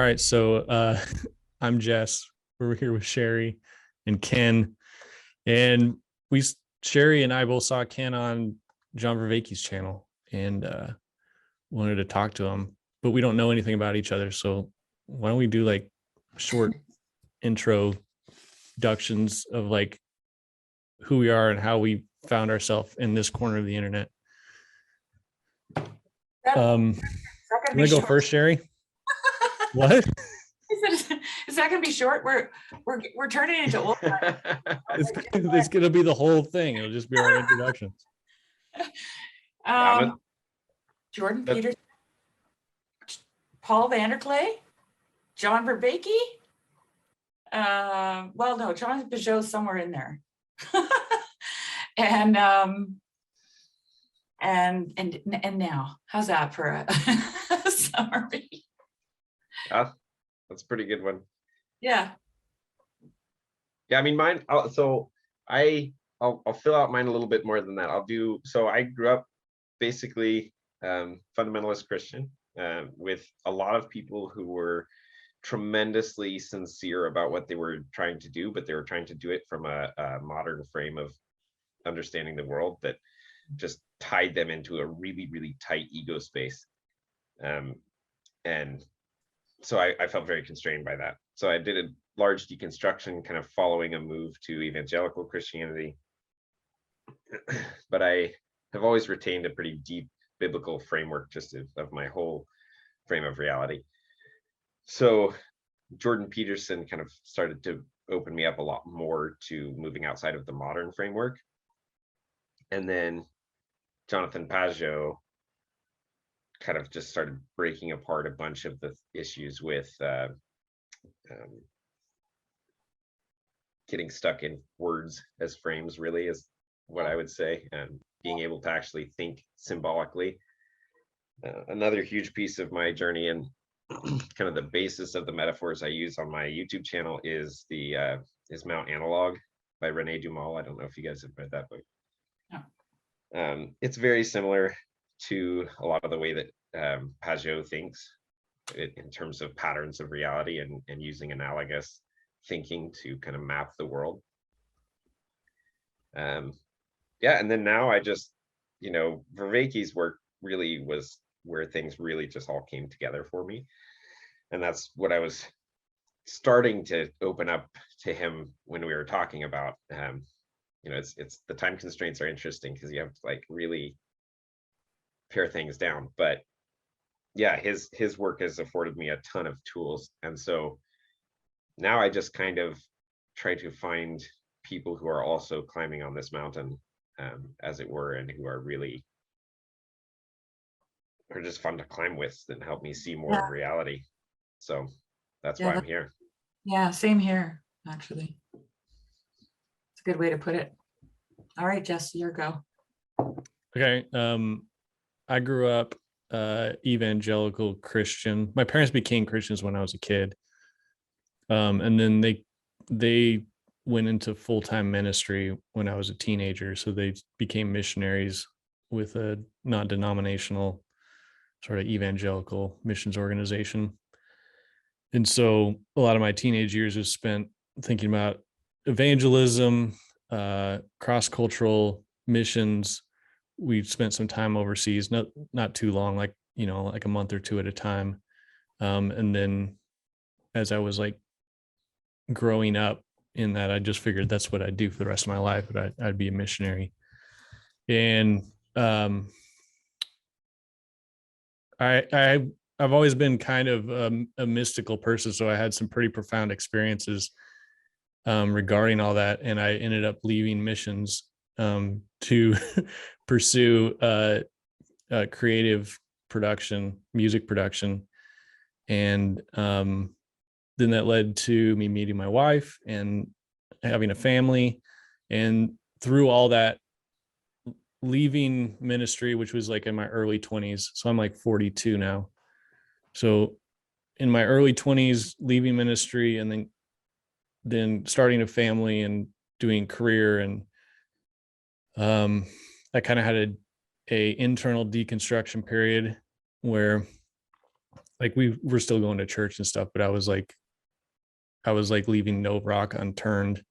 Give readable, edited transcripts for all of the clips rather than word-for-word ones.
right, so I'm Jess. We're here with Shari and Ken, and we Shari and I both saw Ken on John Vervaeke's channel and wanted to talk to him, but we don't know anything about each other. So why don't we do like short introductions of like who we are and how we found ourselves in this corner of the internet. You want to go first, Shari? What? Is that going to be short? We're turning into old. It's going to be the whole thing. It'll just be our introductions. Jordan Peterson, Paul Vanderklay, John Vervaeke. Well, no, John Peugeot's somewhere in there. and now, how's that for a summary? Yeah, that's a pretty good one. Yeah. Yeah, I mean, mine. So I'll fill out mine a little bit more than that. So I grew up basically fundamentalist Christian with a lot of people who were tremendously sincere about what they were trying to do, but they were trying to do it from a modern frame of understanding the world that just tied them into a really, really tight ego space. And so I felt very constrained by that. So I did a large deconstruction, kind of following a move to evangelical Christianity. But I have always retained a pretty deep biblical framework just of my whole frame of reality. So Jordan Peterson kind of started to open me up a lot more to moving outside of the modern framework. And then Jonathan Pajot kind of just started breaking apart a bunch of the issues with getting stuck in words as frames, really, is what I would say, and being able to actually think symbolically. Another huge piece of my journey and kind of the basis of the metaphors I use on my YouTube channel is Mount Analog by René Dumas. I don't know if you guys have read that book. No. It's very similar to a lot of the way that Pajot thinks in terms of patterns of reality and using analogous thinking to kind of map the world. Yeah, and then now I just, Vervaeke's work really was where things really just all came together for me. And that's what I was starting to open up to him when we were talking about. It's the time constraints are interesting because you have to like really pare things down. But yeah, his work has afforded me a ton of tools. And so now I just kind of try to find people who are also climbing on this mountain, as it were, and who are just fun to climb with and help me see more of reality. So that's why I'm here. Yeah, same here, actually. It's a good way to put it. All right, Jess, your go. Okay. I grew up evangelical Christian. My parents became Christians when I was a kid. And then they went into full-time ministry when I was a teenager. So they became missionaries with a non-denominational sort of evangelical missions organization. And so a lot of my teenage years was spent thinking about evangelism, cross-cultural missions. We spent some time overseas, not too long, like a month or two at a time. And then as I was like growing up in that, I just figured that's what I'd do for the rest of my life, but I'd be a missionary. And I've always been kind of a mystical person, so I had some pretty profound experiences regarding all that, and I ended up leaving missions to pursue creative production, music production, and then that led to me meeting my wife and having a family. And through all that, leaving ministry, which was like in my early 20s, so I'm like 42 now. So in my early 20s, leaving ministry and then starting a family and doing career, and I kind of had a internal deconstruction period where like we were still going to church and stuff, but I was like leaving no rock unturned.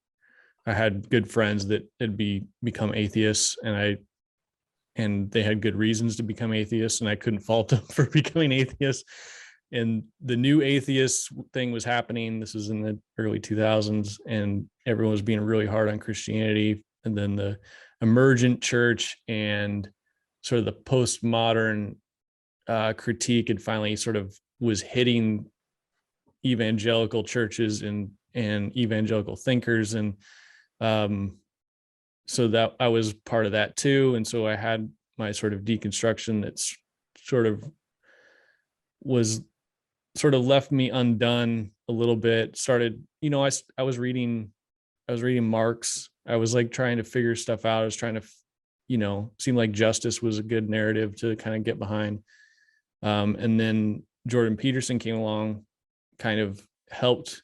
I had good friends that had become atheists, and they had good reasons to become atheists, and I couldn't fault them for becoming atheists. And the new atheist thing was happening. This was in the early 2000s, and everyone was being really hard on Christianity. And then the emergent church and sort of the postmodern critique had finally sort of was hitting evangelical churches and evangelical thinkers. And so that I was part of that too. And so I had my sort of deconstruction that's sort of left me undone a little bit. Started, I was reading Marx. I was like trying to figure stuff out. I was trying to, seem like justice was a good narrative to kind of get behind. And then Jordan Peterson came along, kind of helped.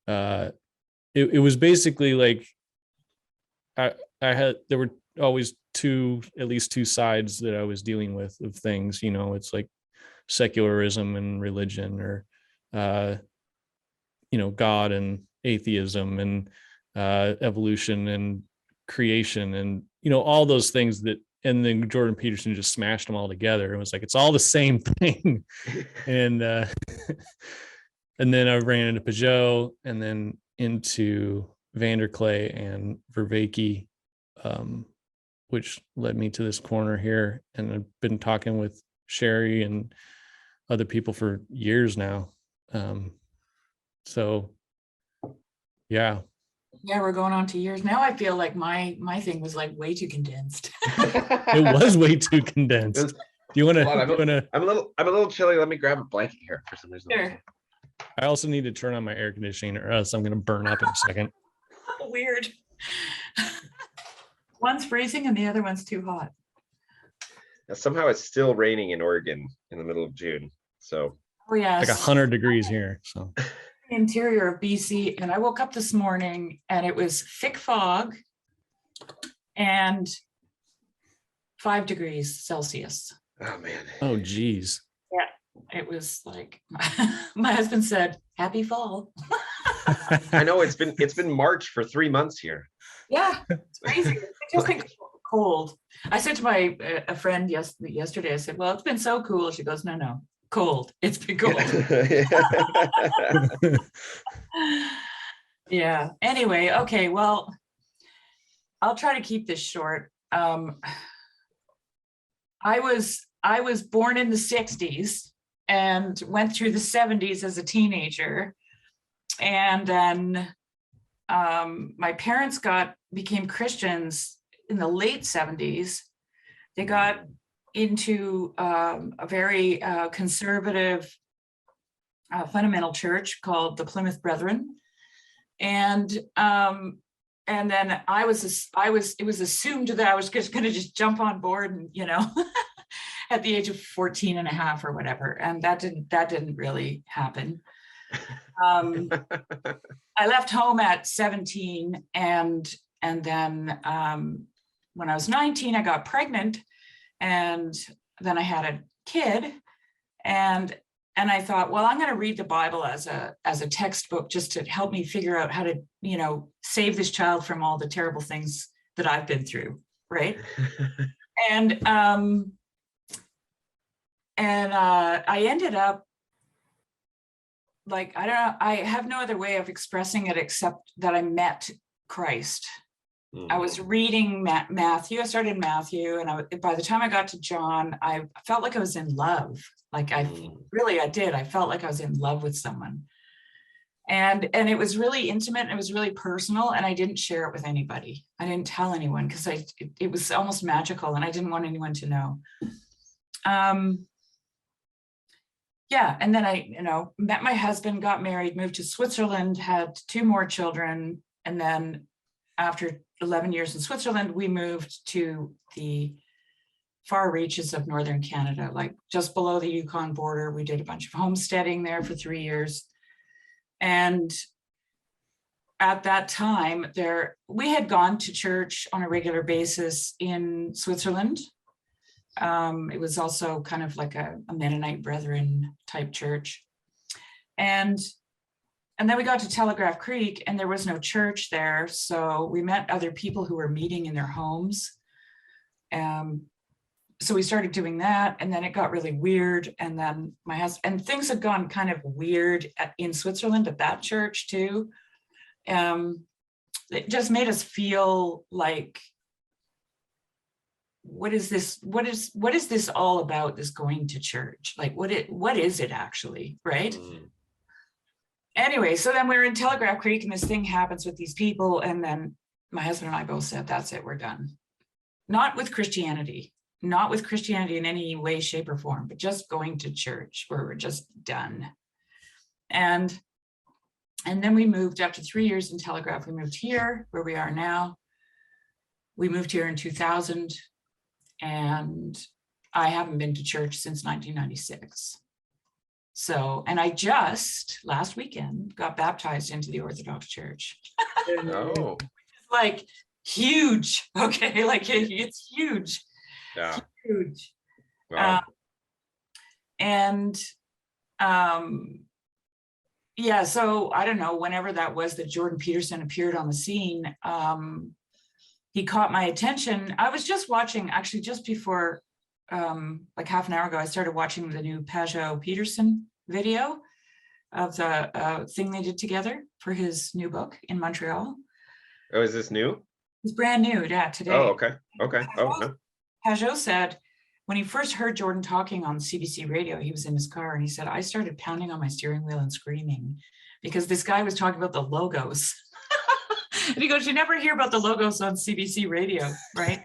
It was basically like, there were always at least two sides that I was dealing with of things. It's like secularism and religion, or God and atheism, and evolution and creation, and all those things and then Jordan Peterson just smashed them all together. It was like, it's all the same thing. And and then I ran into Peugeot, and then into Vanderklay and Vervaeke, which led me to this corner here. And I've been talking with Shari and other people for years now. So yeah. Yeah, we're going on 2 years. Now I feel like my thing was like way too condensed. It was way too condensed. Do you want to? I'm a little chilly. Let me grab a blanket here for some reason. Sure. I also need to turn on my air conditioning, or else I'm going to burn up in a second. Weird. One's freezing and the other one's too hot. Now, somehow it's still raining in Oregon in the middle of June. So Oh yeah, like 100 degrees here. So interior of BC, and I woke up this morning and it was thick fog and 5 degrees Celsius. Oh man. Oh geez. Yeah, it was like my husband said, "Happy fall." I know it's been March for 3 months here. Yeah, it's crazy. I just think cold. I said to a friend yesterday, I said, "Well, it's been so cool." She goes, "No, cold. It's been cold." Yeah. Anyway, okay. Well, I'll try to keep this short. I was born in the 60s and went through the 70s as a teenager. And then my parents became Christians in the late 70s. They got into a very conservative fundamental church called the Plymouth Brethren. And then it was assumed that I was just going to just jump on board and, at the age of 14 and a half or whatever. And that didn't really happen. I left home at 17, and then when I was 19, I got pregnant, and then I had a kid, and I thought, well, I'm going to read the Bible as a textbook just to help me figure out how to, save this child from all the terrible things that I've been through, right? And I ended up like, I don't know, I have no other way of expressing it except that I met Christ. I was reading Matthew. I started Matthew, and by the time I got to John, I felt like I was in love. Like I did. I felt like I was in love with someone, and it was really intimate. And it was really personal, and I didn't share it with anybody. I didn't tell anyone because it was almost magical, and I didn't want anyone to know. Yeah, and then I, met my husband, got married, moved to Switzerland, had 2 more children, and then after 11 years in Switzerland, we moved to the far reaches of northern Canada, like just below the Yukon border. We did a bunch of homesteading there for 3 years. And at that time, we had gone to church on a regular basis in Switzerland. It was also kind of like a Mennonite Brethren type church. And then we got to Telegraph Creek and there was no church there. So we met other people who were meeting in their homes. So we started doing that, and then it got really weird. And then my husband, and things had gone kind of weird in Switzerland at that church too. It just made us feel like, what is this? What is this all about? This going to church? Like, what is it actually, right? Anyway, so then we're in Telegraph Creek, and this thing happens with these people, and then my husband and I both said, "That's it, we're done." Not with Christianity. Not with Christianity in any way, shape, or form, but just going to church, where we're just done. And then we moved after 3 years in Telegraph. We moved here, where we are now. We moved here in 2000, and I haven't been to church since 1996. So, and I just last weekend got baptized into the Orthodox Church. Oh, Like huge, okay, like it's huge. yeah. Huge. Wow. Yeah, so I don't know, whenever that was that Jordan Peterson appeared on the scene, he caught my attention. I was just watching, actually just before, like half an hour ago, I started watching the new Pajot Peterson video of the thing they did together for his new book in Montreal. Oh, is this new? It's brand new, yeah, today. Oh, okay. Okay. Oh, no. Pajot said when he first heard Jordan talking on CBC radio, he was in his car and he said, "I started pounding on my steering wheel and screaming because this guy was talking about the logos." And he goes, "You never hear about the logos on CBC radio, right?"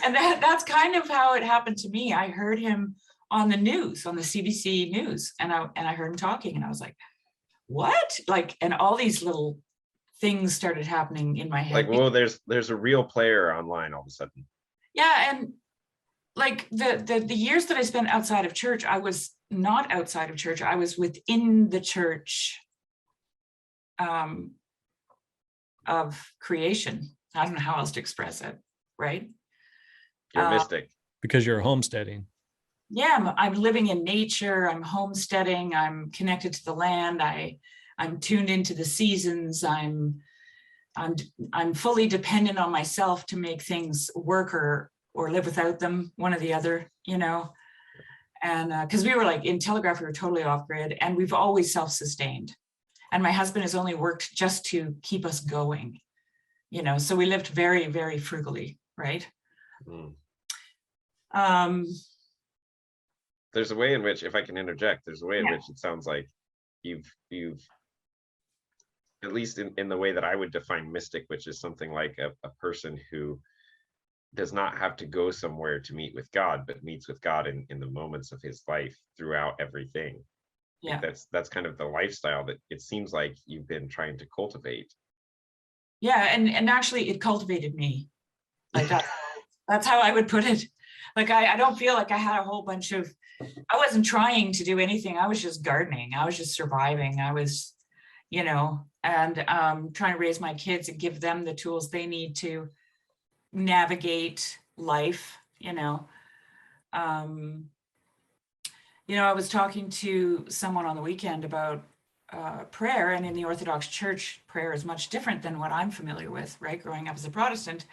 And that's kind of how it happened to me. I heard him on the news, on the CBC news, and I heard him talking, and I was like, "What?" Like, and all these little things started happening in my head. Like, whoa, there's a real player online all of a sudden. Yeah, and like the years that I spent outside of church, I was not outside of church. I was within the church of creation. I don't know how else to express it, right? You're a mystic. Because you're homesteading. Yeah, I'm living in nature. I'm homesteading. I'm connected to the land. I'm tuned into the seasons. I'm fully dependent on myself to make things work or live without them, one or the other, you know. And because we were like in Telegraph, we were totally off grid, and we've always self-sustained. And my husband has only worked just to keep us going, you know. So we lived very, very frugally, right? There's a way in which, if I can interject, there's a way in which it sounds like you've at least in the way that I would define mystic, which is something like a person who does not have to go somewhere to meet with God, but meets with God in the moments of his life throughout everything. Yeah. Like that's kind of the lifestyle that it seems like you've been trying to cultivate. Yeah, and actually it cultivated me. Like that's how I would put it. Like I don't feel like I had a whole bunch of, I wasn't trying to do anything. I was just gardening. I was just surviving. I was, you know, and trying to raise my kids and give them the tools they need to navigate life, you know. I was talking to someone on the weekend about prayer, and in the Orthodox Church, prayer is much different than what I'm familiar with, right? Growing up as a Protestant.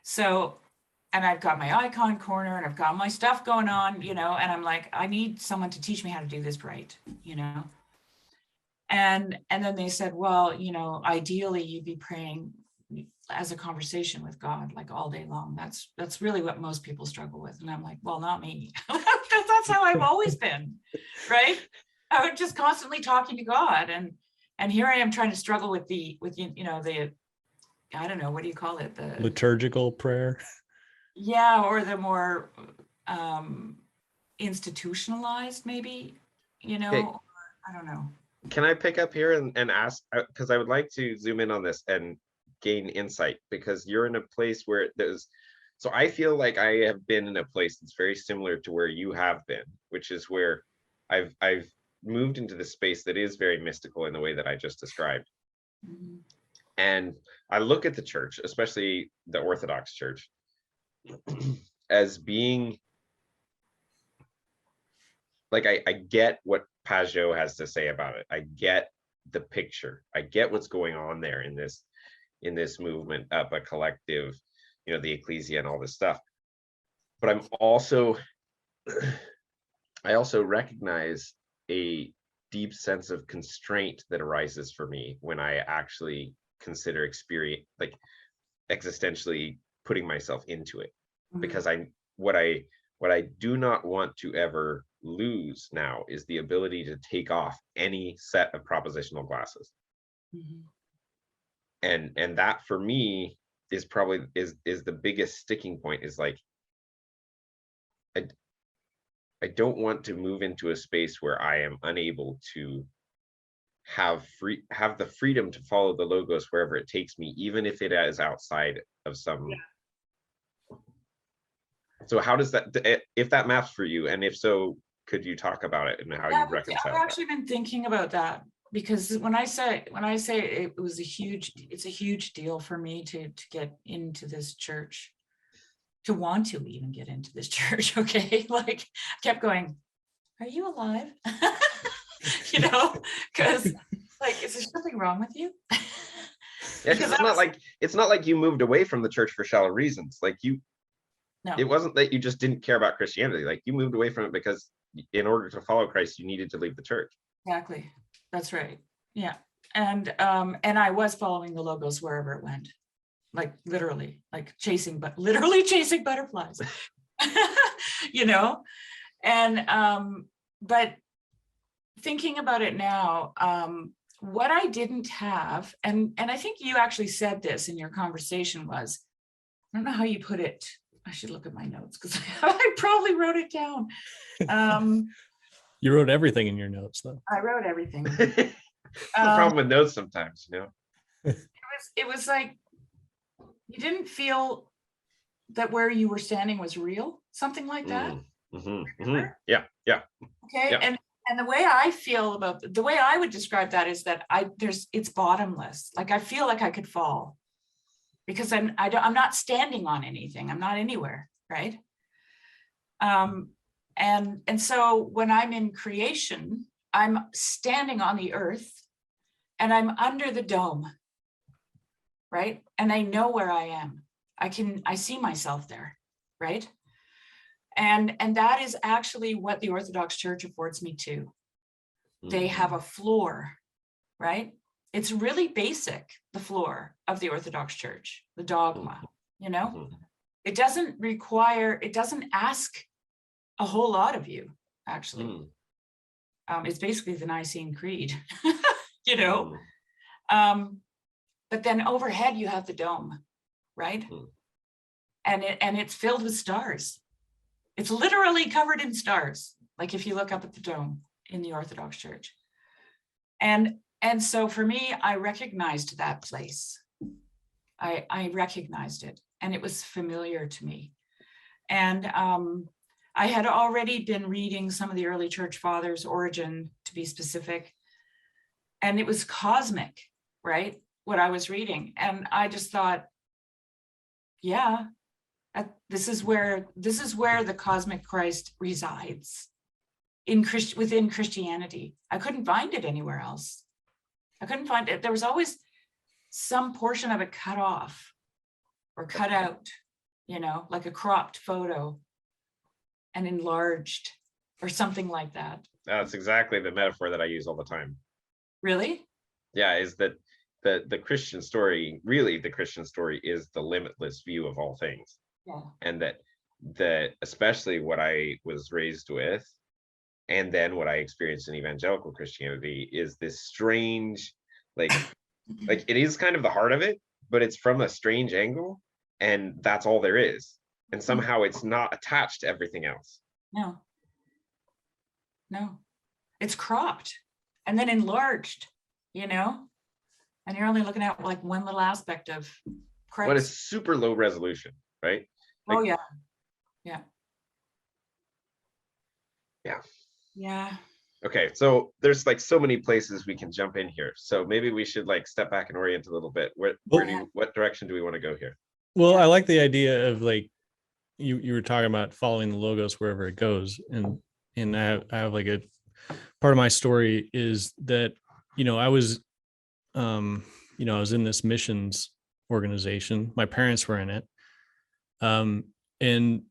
So, and I've got my icon corner and I've got my stuff going on, you know, and I'm like, I need someone to teach me how to do this right, you know. And then they said, well, you know, ideally you'd be praying as a conversation with God, like all day long. That's really what most people struggle with. And I'm like, well, not me. That's how I've always been, right? I was just constantly talking to God, and here I am trying to struggle with the I don't know, what do you call it? The liturgical prayer. Yeah, or the more institutionalized, maybe, you know. Hey, I don't know. Can I pick up here and ask, because I would like to zoom in on this and gain insight, because you're in a place where so I feel like I have been in a place that's very similar to where you have been, which is where I've moved into the space that is very mystical in the way that I just described. Mm-hmm. And I look at the church, especially the Orthodox Church, as being like I get what Pajot has to say about it. I get the picture. I get what's going on there in this movement of a collective, the ecclesia and all this stuff. But I also recognize a deep sense of constraint that arises for me when I actually consider experience, like existentially putting myself into it, because what I do not want to ever lose now is the ability to take off any set of propositional glasses. And that for me is probably is the biggest sticking point, is like I don't want to move into a space where I am unable to have the freedom to follow the logos wherever it takes me, even if it is outside of some. So how does that, if that maps for you, and if so, could you talk about it and how you reconcile? I've actually been thinking about that, because when I say it's a huge deal for me to get into this church, to want to even get into this church. Okay, like I kept going, are you alive? Because like, is there something wrong with you? Yeah, because it's not like you moved away from the church for shallow reasons. Like No. It wasn't that you just didn't care about Christianity. Like you moved away from it because in order to follow Christ, you needed to leave the church. Exactly. That's right. Yeah. And I was following the logos wherever it went, like literally chasing butterflies, and but thinking about it now, what I didn't have, and I think you actually said this in your conversation, was, I don't know how you put it. I should look at my notes because I probably wrote it down. You wrote everything in your notes, though. I wrote everything. The problem with notes sometimes, It was like you didn't feel that where you were standing was real, something like that. Yeah. Okay. Yeah. And the way I feel about the way I would describe that is that it's bottomless. Like I feel like I could fall, because I'm not standing on anything. I'm not anywhere, right? And so when I'm in creation, I'm standing on the earth and I'm under the dome, right? And I know where I am. I see myself there, right? And that is actually what the Orthodox Church affords me too. They have a floor, right? It's really basic, the floor of the Orthodox Church, the dogma, It doesn't ask a whole lot of you, actually. It's basically the Nicene Creed, But then overhead you have the dome, right? And it's filled with stars. It's literally covered in stars. Like if you look up at the dome in the Orthodox Church. And so for me, I recognized that place. I recognized it, and it was familiar to me. And I had already been reading some of the early church fathers, Origen to be specific, and it was cosmic, right? What I was reading. And I just thought, yeah, this is where the cosmic Christ resides within Christianity. I couldn't find it anywhere else. I couldn't find it. There was always some portion of it cut off or cut out, like a cropped photo and enlarged or something like that. That's exactly the metaphor that I use all the time. Really? Yeah, is that the Christian story, really the Christian story is the limitless view of all things. Yeah. And that especially what I was raised with, and then what I experienced in evangelical Christianity, is this strange, like it is kind of the heart of it, but it's from a strange angle, and that's all there is. And somehow it's not attached to everything else. No, it's cropped and then enlarged, and you're only looking at like one little aspect of Christ. But it's super low resolution, right? Oh yeah. Okay, so there's like so many places we can jump in here. So maybe we should like step back and orient a little bit. What direction do we want to go here? Well, I like the idea of like you were talking about following the logos wherever it goes, and and I have like a part of my story is that, I was, I was in this missions organization. My parents were in it. Um, and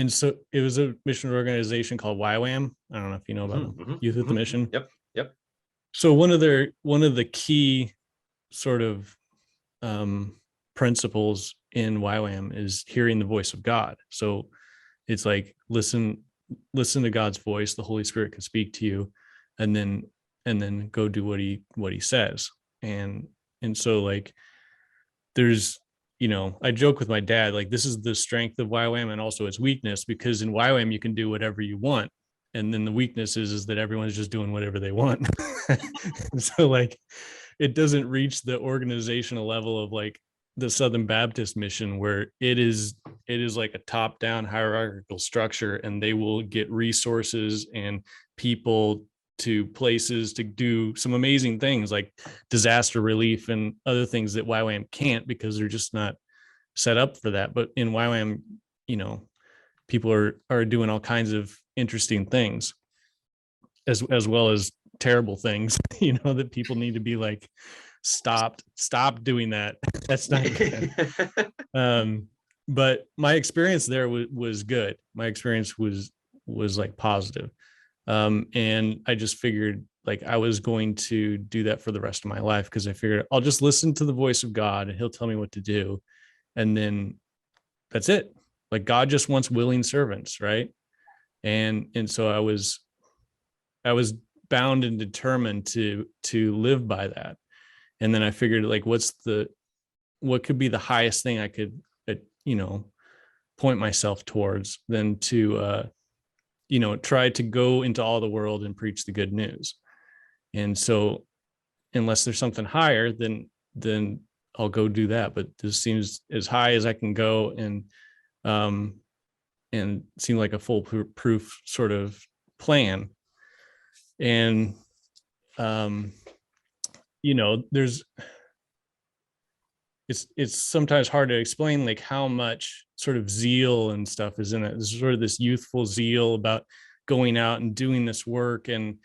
so it was a mission organization called YWAM. I don't know if you know about them, Youth with the Mission. Yep. So one of the key sort of principles in YWAM is hearing the voice of God. So it's like listen to God's voice. The Holy Spirit can speak to you, and then go do what he says. And so like there's, I joke with my dad, like this is the strength of YWAM and also its weakness, because in YWAM you can do whatever you want. And then the weakness is that everyone's just doing whatever they want. So like it doesn't reach the organizational level of like the Southern Baptist mission, where it is like a top down hierarchical structure, and they will get resources and people to places to do some amazing things like disaster relief and other things that YWAM can't, because they're just not set up for that. But in YWAM, people are doing all kinds of interesting things, as well as terrible things, that people need to be like, stop doing that. That's not good. But my experience there was good. My experience was like positive. And I just figured like I was going to do that for the rest of my life, because I figured I'll just listen to the voice of God and he'll tell me what to do. And then that's it. Like God just wants willing servants, right? And so I was bound and determined to live by that. And then I figured like, what could be the highest thing I could, point myself towards than to, try to go into all the world and preach the good news. And so unless there's something higher, then I'll go do that. But this seems as high as I can go, and seem like a foolproof sort of plan. And, there's, it's sometimes hard to explain like how much sort of zeal and stuff is in it. There's sort of this youthful zeal about going out and doing this work, and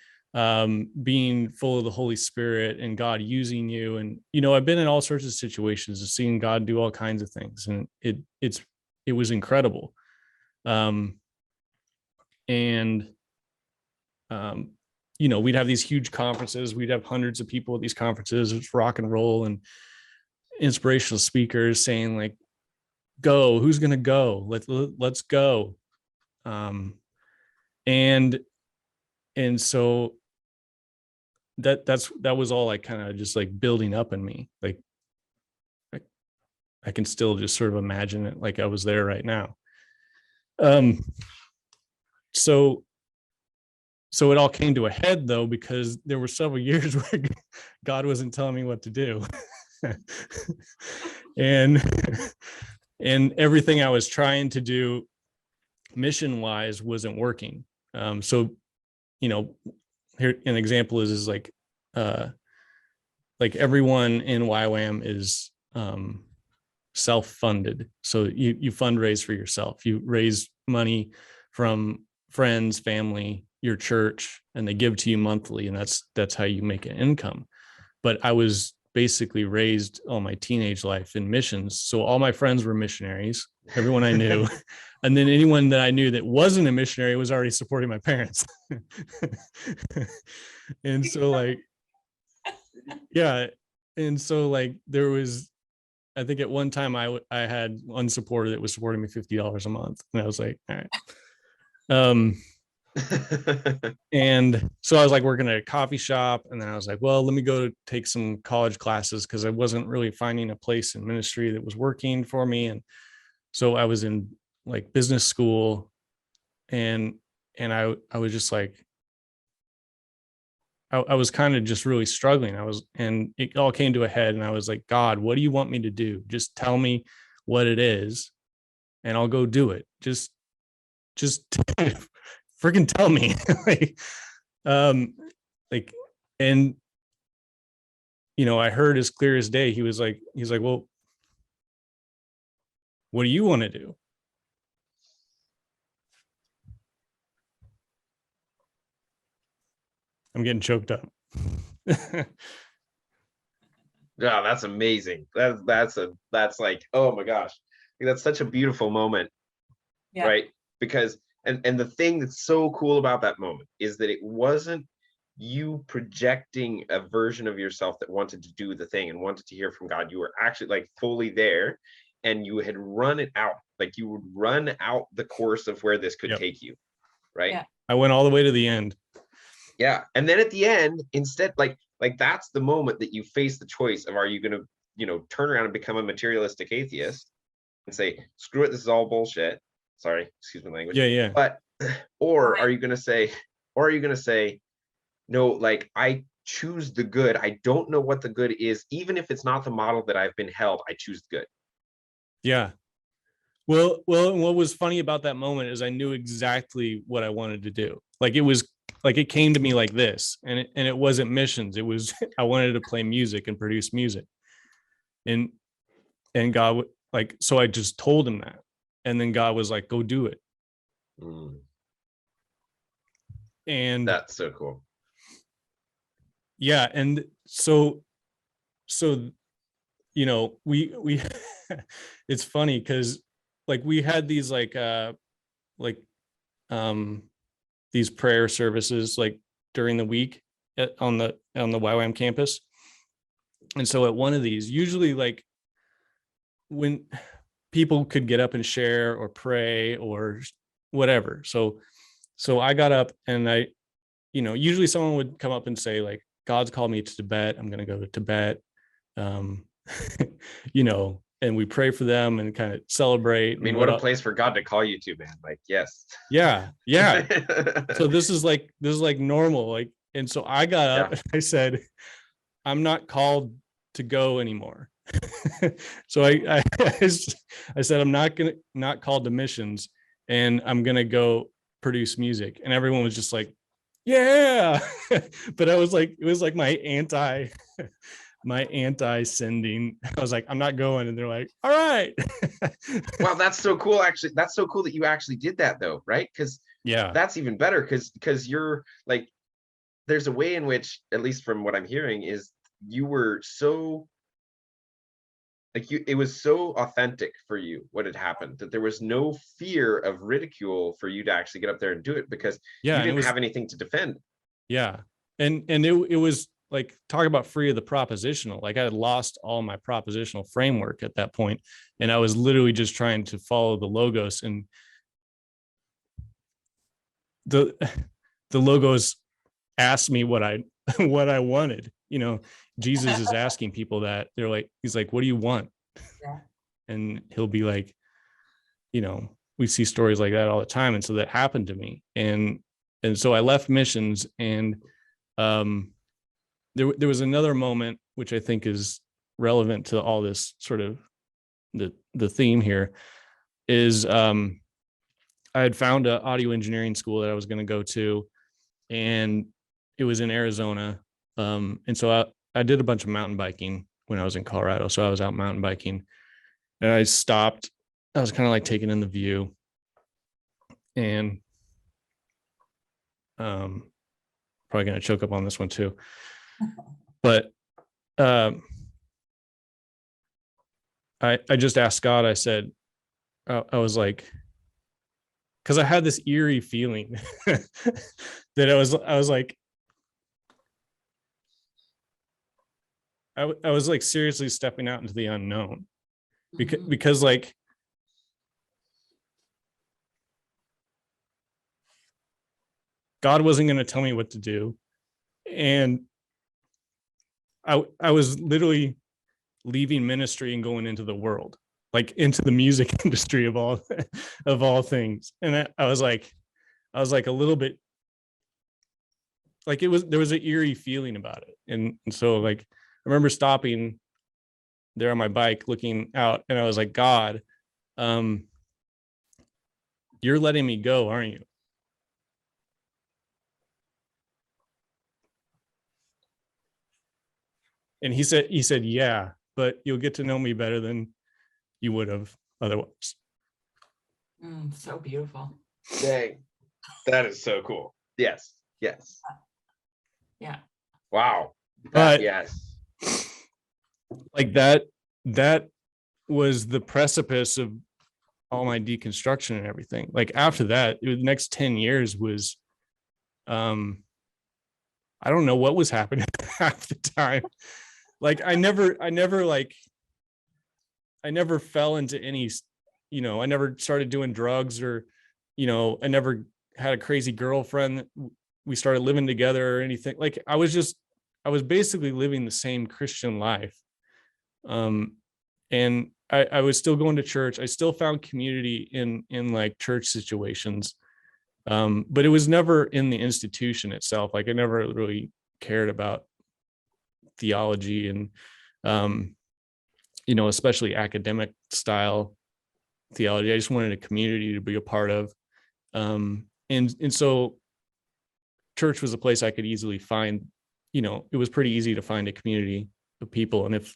being full of the Holy Spirit and God using you. And, I've been in all sorts of situations and seeing God do all kinds of things. And it was incredible. We'd have these huge conferences. We'd have hundreds of people at these conferences. It's rock and roll and inspirational speakers saying like, go, who's going to go? Let's go. And so that was all like kind of just like building up in me. Like I can still just sort of imagine it like I was there right now. So it all came to a head though, because there were several years where God wasn't telling me what to do. and everything I was trying to do mission wise wasn't working. So here an example is like everyone in YWAM is self-funded. So you fundraise for yourself. You raise money from friends, family, your church, and they give to you monthly, and that's how you make an income. But I was basically raised all my teenage life in missions. So all my friends were missionaries, everyone I knew. And then anyone that I knew that wasn't a missionary was already supporting my parents. And so like, yeah. And so like there was, I think at one time I had one supporter that was supporting me $50 a month. And I was like, all right. And so I was like working at a coffee shop, and then I was like, well, let me go take some college classes, because I wasn't really finding a place in ministry that was working for me. And so I was in like business school, and I was just like, I was kind of just really struggling. And it all came to a head, and I was like, God, what do you want me to do? Just tell me what it is and I'll go do it. Just freaking tell me. And I heard as clear as day, he's like, well, what do you want to do? I'm getting choked up. Yeah, that's amazing. That's like, oh my gosh, that's such a beautiful moment, Yeah. right? Because and the thing that's so cool about that moment is that it wasn't you projecting a version of yourself that wanted to do the thing and wanted to hear from God. You were actually like fully there, and you had run it out. Like you would run out the course of where this could take you, right? Yeah. I went all the way to the end. Yeah. And then at the end, instead, like that's the moment that you face the choice of, are you going to, turn around and become a materialistic atheist and say, screw it, this is all bullshit. Sorry, excuse my language. Yeah. But, or are you going to say, no, like I choose the good. I don't know what the good is. Even if it's not the model that I've been held, I choose the good. Yeah. Well, and what was funny about that moment is I knew exactly what I wanted to do. Like it came to me like this, and it wasn't missions. It was, I wanted to play music and produce music. And God, like, so I just told him that. And then God was like, go do it. And that's so cool. Yeah. And so, we, it's funny because like we had these these prayer services like during the week on the YWAM campus. And so at one of these, usually like when people could get up and share or pray or whatever. So I got up and I, usually someone would come up and say like, God's called me to Tibet. I'm going to go to Tibet. And we pray for them and kind of celebrate. I mean, what a place for God to call you to, man. Like, yes. Yeah. So this is like normal. Like, and so I got up and I said, I'm not called to go anymore. So I said, I'm not called to missions, and I'm going to go produce music. And everyone was just like, yeah. But I was like, it was like my anti-sending. I was like, I'm not going. And they're like, all right. Wow, that's so cool. Actually, that's so cool that you actually did that though, right? Because that's even better, because you're like, there's a way in which, at least from what I'm hearing, is you were so like it was so authentic for you what had happened, that there was no fear of ridicule for you to actually get up there and do it, because you didn't have anything to defend. Yeah. And it was like, talk about free of the propositional. Like I had lost all my propositional framework at that point, and I was literally just trying to follow the logos, and the logos asked me what I wanted. Jesus is asking people that. They're like, he's like, what do you want? Yeah. And he'll be like, we see stories like that all the time. And so that happened to me. And so I left missions, and there was another moment, which I think is relevant to all this sort of the theme here, is I had found an audio engineering school that I was going to go to, and it was in Arizona. And so I did a bunch of mountain biking when I was in Colorado. So I was out mountain biking, and I stopped. I was kind of like taking in the view, and probably going to choke up on this one too. But I just asked God. I said, I was like, because I had this eerie feeling that I was like, I was like seriously stepping out into the unknown, because like God wasn't going to tell me what to do. And I was literally leaving ministry and going into the world, like into the music industry of all things. And I was like a little bit like, there was an eerie feeling about it. And so like, I remember stopping there on my bike, looking out, and I was like, God, you're letting me go, aren't you? And he said, yeah, but you'll get to know me better than you would have otherwise. So beautiful. Dang, that is so cool. Yes. Yeah. Wow. But Yes. like that was the precipice of all my deconstruction and everything. Like after that, the next 10 years was, I don't know what was happening half the time. Like I never fell into any, I never started doing drugs or, I never had a crazy girlfriend that we started living together or anything. Like I was basically living the same Christian life. And I was still going to church. I still found community in like church situations. But it was never in the institution itself. Like I never really cared about theology and, especially academic style theology. I just wanted a community to be a part of. And so church was a place I could easily find, it was pretty easy to find a community of people. And if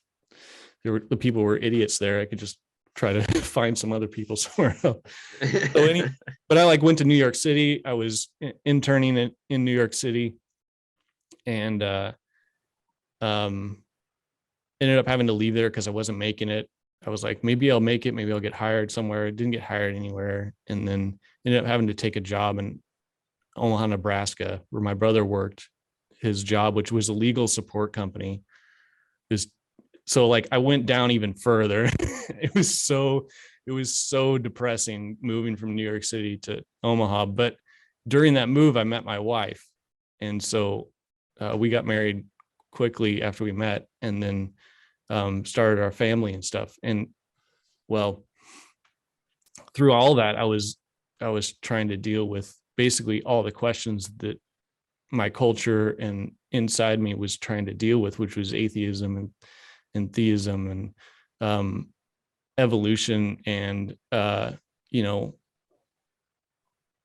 the people were idiots there, I could just try to find some other people somewhere else. But I like went to New York City. I was interning in New York City and ended up having to leave there because I wasn't making it. I was like, maybe I'll make it. Maybe I'll get hired somewhere. I didn't get hired anywhere. And then ended up having to take a job in Omaha, Nebraska, where my brother worked. His job, which was a legal support company, is so like I went down even further. It was so depressing moving from New York City to Omaha. But during that move, I met my wife. And so we got married quickly after we met, and then started our family and stuff. And well, through all that, I was trying to deal with basically all the questions that my culture and inside me was trying to deal with, which was atheism and theism and evolution and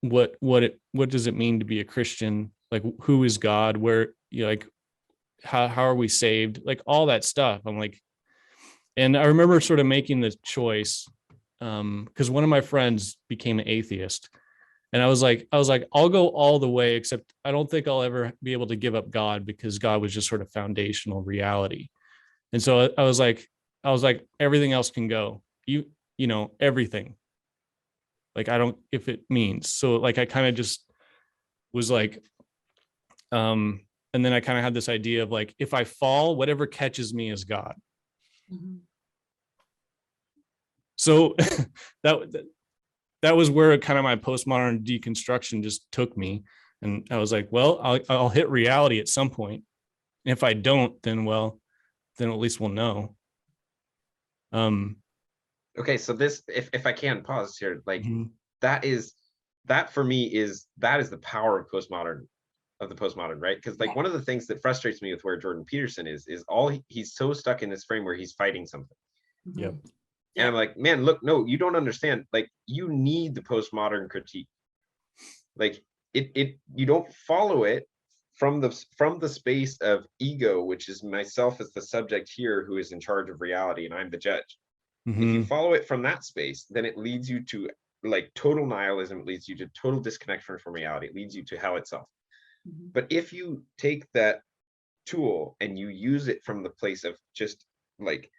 what does it mean to be a Christian? Like, who is God? Where, like how are we saved? Like all that stuff. I'm like, and I remember sort of making the choice because one of my friends became an atheist. And I was like, I'll go all the way, except I don't think I'll ever be able to give up God, because God was just sort of foundational reality. And so I was like, everything else can go. Everything. Like, I don't, if it means. So like, I kind of just was like, and then I kind of had this idea of like, if I fall, whatever catches me is God. Mm-hmm. So that was where kind of my postmodern deconstruction just took me. And I was like, well, I'll hit reality at some point. And if I don't, then at least we'll know. Okay, so this, if I can pause here, like mm-hmm. that for me is the power of the postmodern, right? Because like one of the things that frustrates me with where Jordan Peterson is he's so stuck in this frame where he's fighting something. Yep. And I'm like, man, look, no, you don't understand. Like, you need the postmodern critique. Like you don't follow it from the space of ego, which is myself as the subject here who is in charge of reality and I'm the judge. Mm-hmm. If you follow it from that space, then it leads you to like total nihilism. It leads you to total disconnection from reality. It leads you to hell itself. Mm-hmm. But if you take that tool and you use it from the place of just like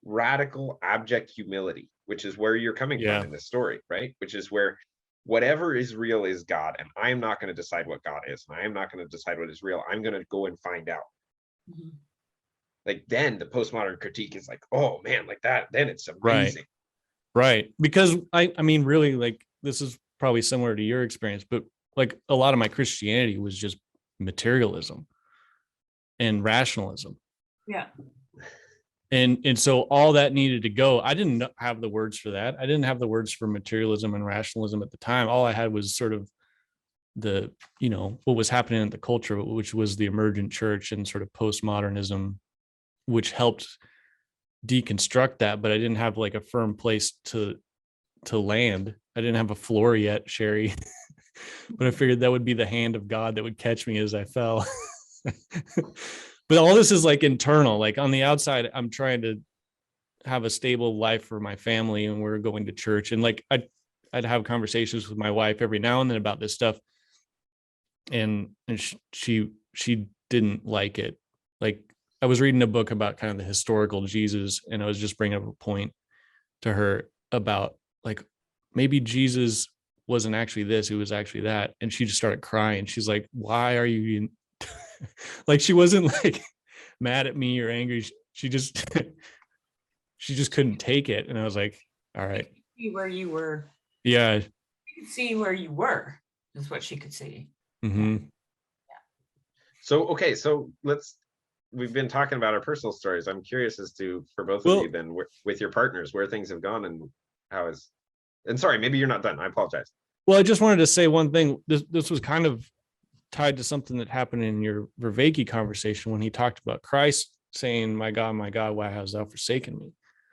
radical abject humility, which is where you're coming from in this story, right? Which is where whatever is real is God, and I am not going to decide what God is, and I am not going to decide what is real. I'm going to go and find out. Mm-hmm. Like, then the postmodern critique is like, oh man, like that, then it's amazing. Right. Because I mean, really, like, this is probably similar to your experience, but like a lot of my Christianity was just materialism and rationalism. Yeah. And so all that needed to go. I didn't have the words for that. I didn't have the words for materialism and rationalism at the time. All I had was sort of the, what was happening in the culture, which was the emergent church and sort of postmodernism, which helped deconstruct that. But I didn't have like a firm place to land. I didn't have a floor yet, Shari. But I figured that would be the hand of God that would catch me as I fell. But all this is like internal. Like on the outside, I'm trying to have a stable life for my family, and we're going to church. And like I'd have conversations with my wife every now and then about this stuff, and she didn't like it. Like I was reading a book about kind of the historical Jesus, and I was just bringing up a point to her about like maybe Jesus wasn't actually this, he was actually that. And she just started crying. She's like, why are you like, she wasn't like mad at me or angry. She just she just couldn't take it. And I was like, all right. See where you were. Yeah. You could see where you were, is what she could see. Mm-hmm. So, okay, so we've been talking about our personal stories. I'm curious as to, for both of you then, with your partners, where things have gone and and sorry, maybe you're not done. I apologize. Well, I just wanted to say one thing. This was kind of tied to something that happened in your Vervaeke conversation when he talked about Christ saying, my God, why hast thou forsaken me?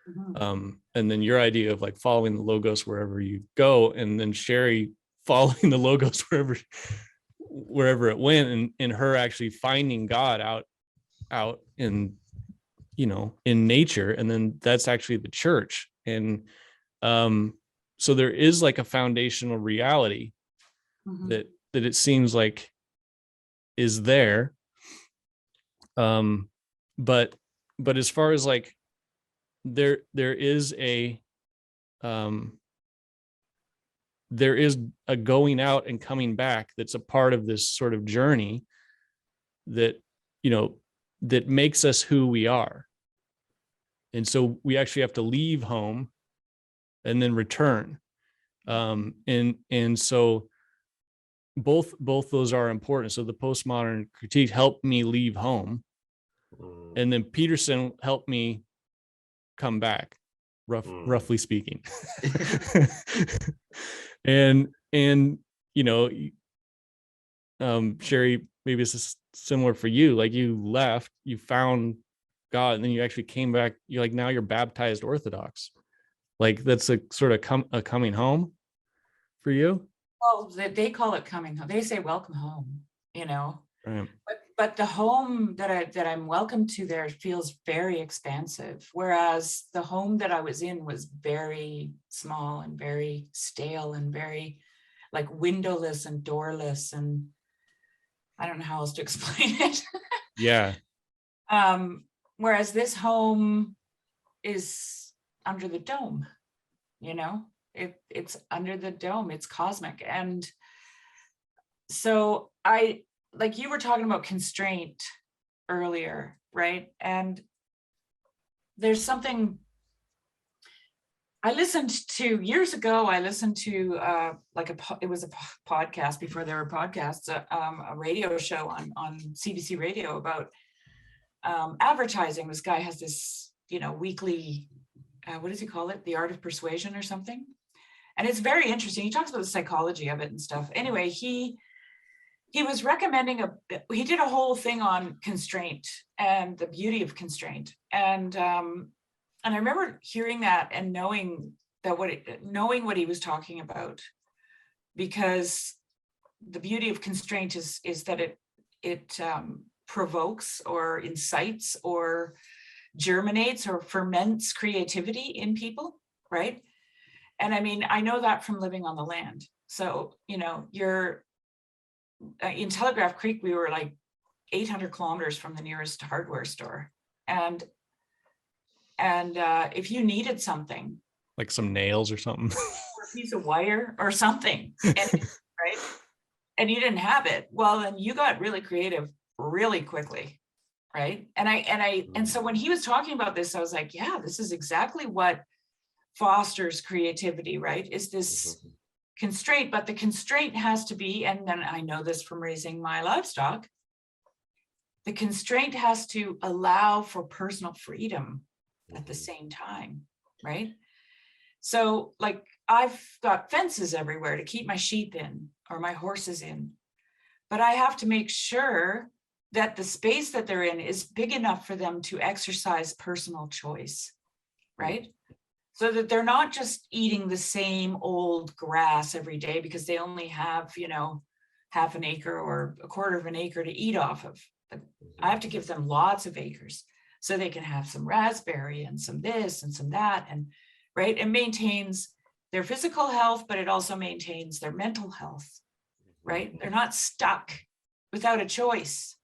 Mm-hmm. And then your idea of like following the Logos wherever you go, and then Shari following the Logos wherever it went, and her actually finding God out in, you know, in nature. And then that's actually the church. And so there is like a foundational reality Mm-hmm. that it seems like is there. But as far as like there is a going out and coming back that's a part of this sort of journey that, you know, that makes us who we are. And so we actually have to leave home and then return. And so both those are important. So the postmodern critique helped me leave home, and then Peterson helped me come back, roughly speaking. and you know, Shari, maybe it's similar for you. Like you left, you found God, and then you actually came back. You're like, now you're baptized Orthodox. Like that's a sort of a coming home for you. Well, they call it coming home. They say welcome home, you know. Right. But the home that I'm welcome to there feels very expansive, whereas the home that I was in was very small and very stale and very like windowless and doorless, and I don't know how else to explain it. Yeah. Whereas this home is under the dome, you know, it's under the dome, it's cosmic. And so like you were talking about constraint earlier, right? And there's something I listened to years ago. I listened to it was a podcast before there were podcasts, a radio show on CBC radio about advertising. This guy has this, you know, weekly, what does he call it? The Art of Persuasion or something. And it's very interesting. He talks about the psychology of it and stuff. Anyway, he was recommending he did a whole thing on constraint and the beauty of constraint. And I remember hearing that and knowing what he was talking about, because the beauty of constraint is that it provokes or incites or germinates or ferments creativity in people, right? And I mean, I know that from living on the land. So, you know, you're in Telegraph Creek, we were like 800 kilometers from the nearest hardware store. And if you needed something, like some nails or something, or a piece of wire or something, right? And you didn't have it, well, then you got really creative really quickly, right? And so when he was talking about this, I was like, yeah, this is exactly what fosters creativity, right? Is this constraint, but the constraint has to be, and then I know this from raising my livestock, the constraint has to allow for personal freedom at the same time, right? So like I've got fences everywhere to keep my sheep in or my horses in, but I have to make sure that the space that they're in is big enough for them to exercise personal choice, right? So that they're not just eating the same old grass every day because they only have, you know, half an acre or a quarter of an acre to eat off of. But I have to give them lots of acres so they can have some raspberry and some this and some that, and right, it maintains their physical health, but it also maintains their mental health, right? They're not stuck without a choice.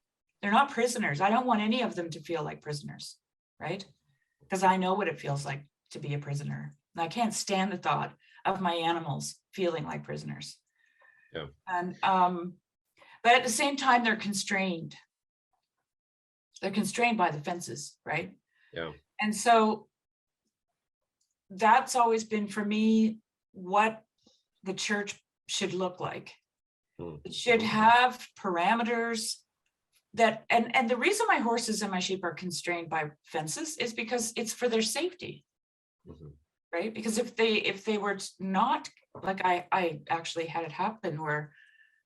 They're not prisoners. I don't want any of them to feel like prisoners, right? Because I know what it feels like to be a prisoner. And I can't stand the thought of my animals feeling like prisoners. Yeah. And but at the same time, they're constrained. They're constrained by the fences, right? Yeah. And so that's always been for me what the church should look like. It should have parameters that, and the reason my horses and my sheep are constrained by fences is because it's for their safety, right? Because if they were not, like I actually had it happen where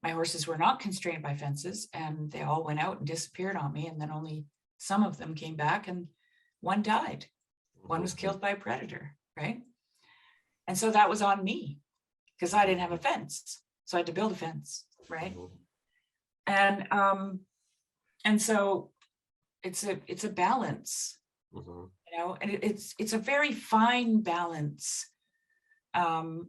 my horses were not constrained by fences and they all went out and disappeared on me, and then only some of them came back and one died. One was killed by a predator, right? And so that was on me because I didn't have a fence. So I had to build a fence, right? And so it's a balance, you know, and it's a very fine balance. I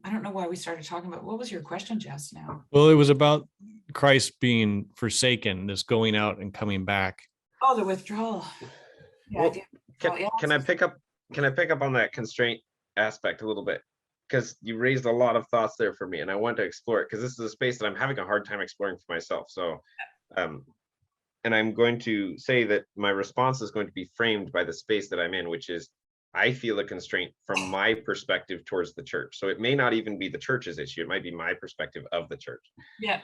don't know why we started talking about, what was your question, Jess, now? Well, it was about Christ being forsaken, this going out and coming back. Oh, the withdrawal. Yeah, Well, can I pick up on that constraint aspect a little bit? Because you raised a lot of thoughts there for me, and I want to explore it because this is a space that I'm having a hard time exploring for myself. So, and I'm going to say that my response is going to be framed by the space that I'm in, which is I feel a constraint from my perspective towards the church. So it may not even be the church's issue. It might be my perspective of the church. Yeah.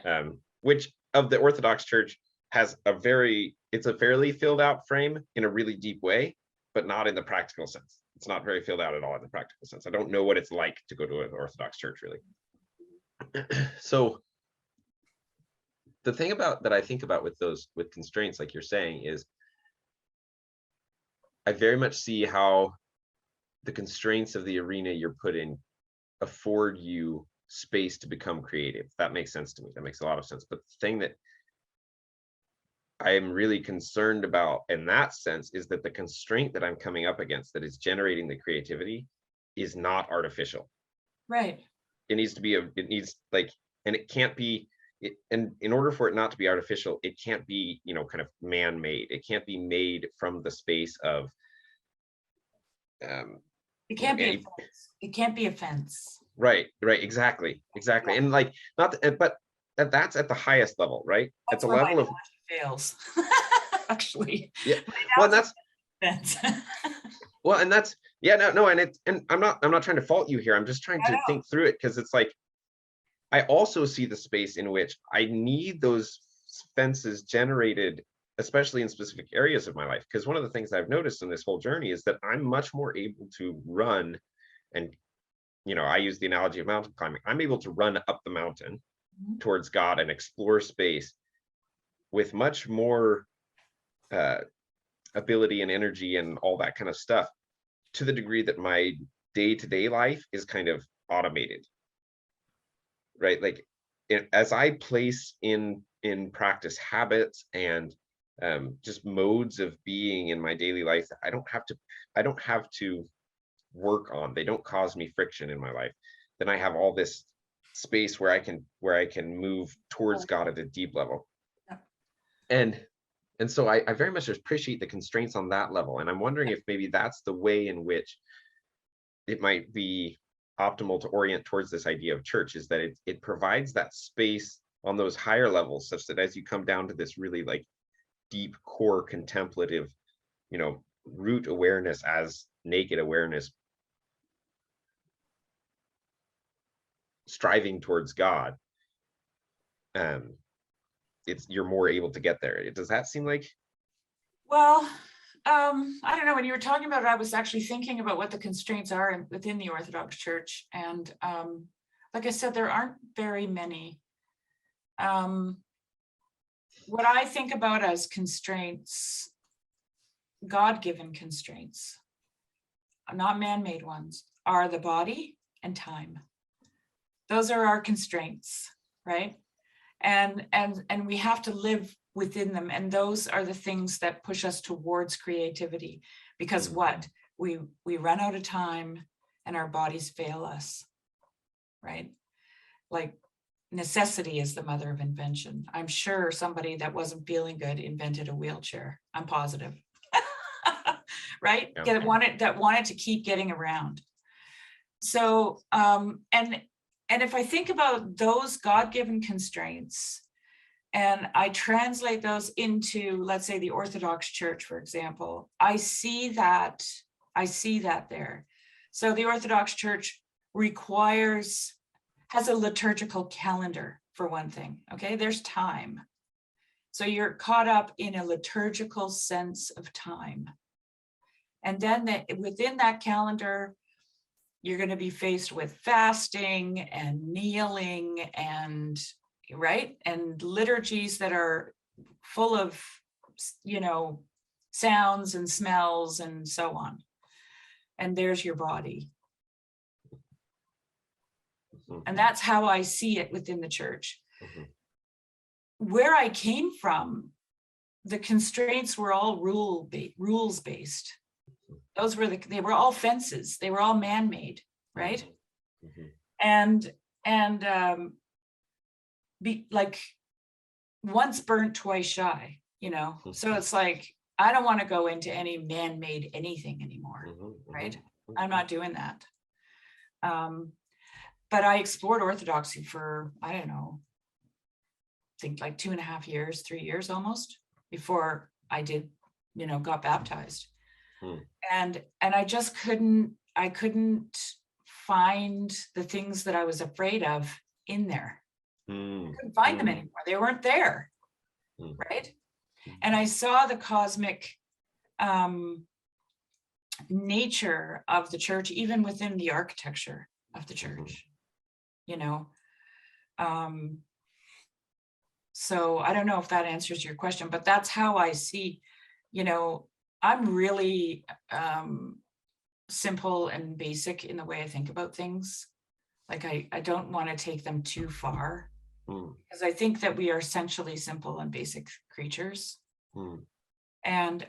Which of the Orthodox Church has it's a fairly filled out frame in a really deep way, but not in the practical sense. It's not very filled out at all in the practical sense. I don't know what it's like to go to an Orthodox church, really. So the thing that I think about with constraints, like you're saying, is I very much see how the constraints of the arena you're put in afford you space to become creative. That makes sense to me. That makes a lot of sense. But the thing that I am really concerned about in that sense is that the constraint that I'm coming up against that is generating the creativity is not artificial. Right. It needs to be and it can't be, and in order for it not to be artificial, it can't be, kind of man-made. It can't be made from the space of, it can't be a fence. It can't be a fence. Right, exactly. And like, but that's at the highest level, right? That's at the level of fails. Actually. Yeah. Well, that's fence. well, and that's and I'm not trying to fault you here. I'm just trying to think through it because it's like I also see the space in which I need those fences generated, especially in specific areas of my life. Because one of the things I've noticed in this whole journey is that I'm much more able to run, and I use the analogy of mountain climbing. I'm able to run up the mountain towards God and explore space with much more ability and energy and all that kind of stuff, to the degree that my day-to-day life is kind of automated, right? Like as I place in practice habits and just modes of being in my daily life that I don't have to work on, they don't cause me friction in my life, then I have all this space where I can move towards God at a deep level. And so I very much appreciate the constraints on that level. And I'm wondering if maybe that's the way in which it might be optimal to orient towards this idea of church, is that it provides that space on those higher levels, such that as you come down to this really like deep core contemplative, root awareness as naked awareness, striving towards God, you're more able to get there. Does that seem like? Well, I don't know. When you were talking about it, I was actually thinking about what the constraints are within the Orthodox Church. And like I said, there aren't very many. What I think about as constraints, God-given constraints, not man-made ones, are the body and time. Those are our constraints, right? And we have to live within them. And those are the things that push us towards creativity, because what? We run out of time and our bodies fail us, right? Like necessity is the mother of invention. I'm sure somebody that wasn't feeling good invented a wheelchair. I'm positive. Right? Yeah. That wanted to keep getting around. So, and if I think about those God-given constraints, and I translate those into, let's say, the Orthodox Church, for example, I see that there. So the Orthodox Church has a liturgical calendar, for one thing, okay? There's time. So you're caught up in a liturgical sense of time. And then within that calendar, you're going to be faced with fasting and kneeling and, right? And liturgies that are full of, sounds and smells and so on. And there's your body. And that's how I see it within the church. Where I came from, the constraints were all rules based. They were all fences. They were all man-made, right? And be like once burnt, twice shy, So it's like, I don't want to go into any man-made anything anymore, right? I'm not doing that. But I explored Orthodoxy for, I don't know, I think like 2.5 years, 3 years almost, before I did, got baptized. And I just couldn't find the things that I was afraid of in there. I couldn't find them anymore. They weren't there, right? And I saw the cosmic nature of the church, even within the architecture of the church, So I don't know if that answers your question, but that's how I see, I'm really simple and basic in the way I think about things. Like I don't want to take them too far, because I think that we are essentially simple and basic creatures. And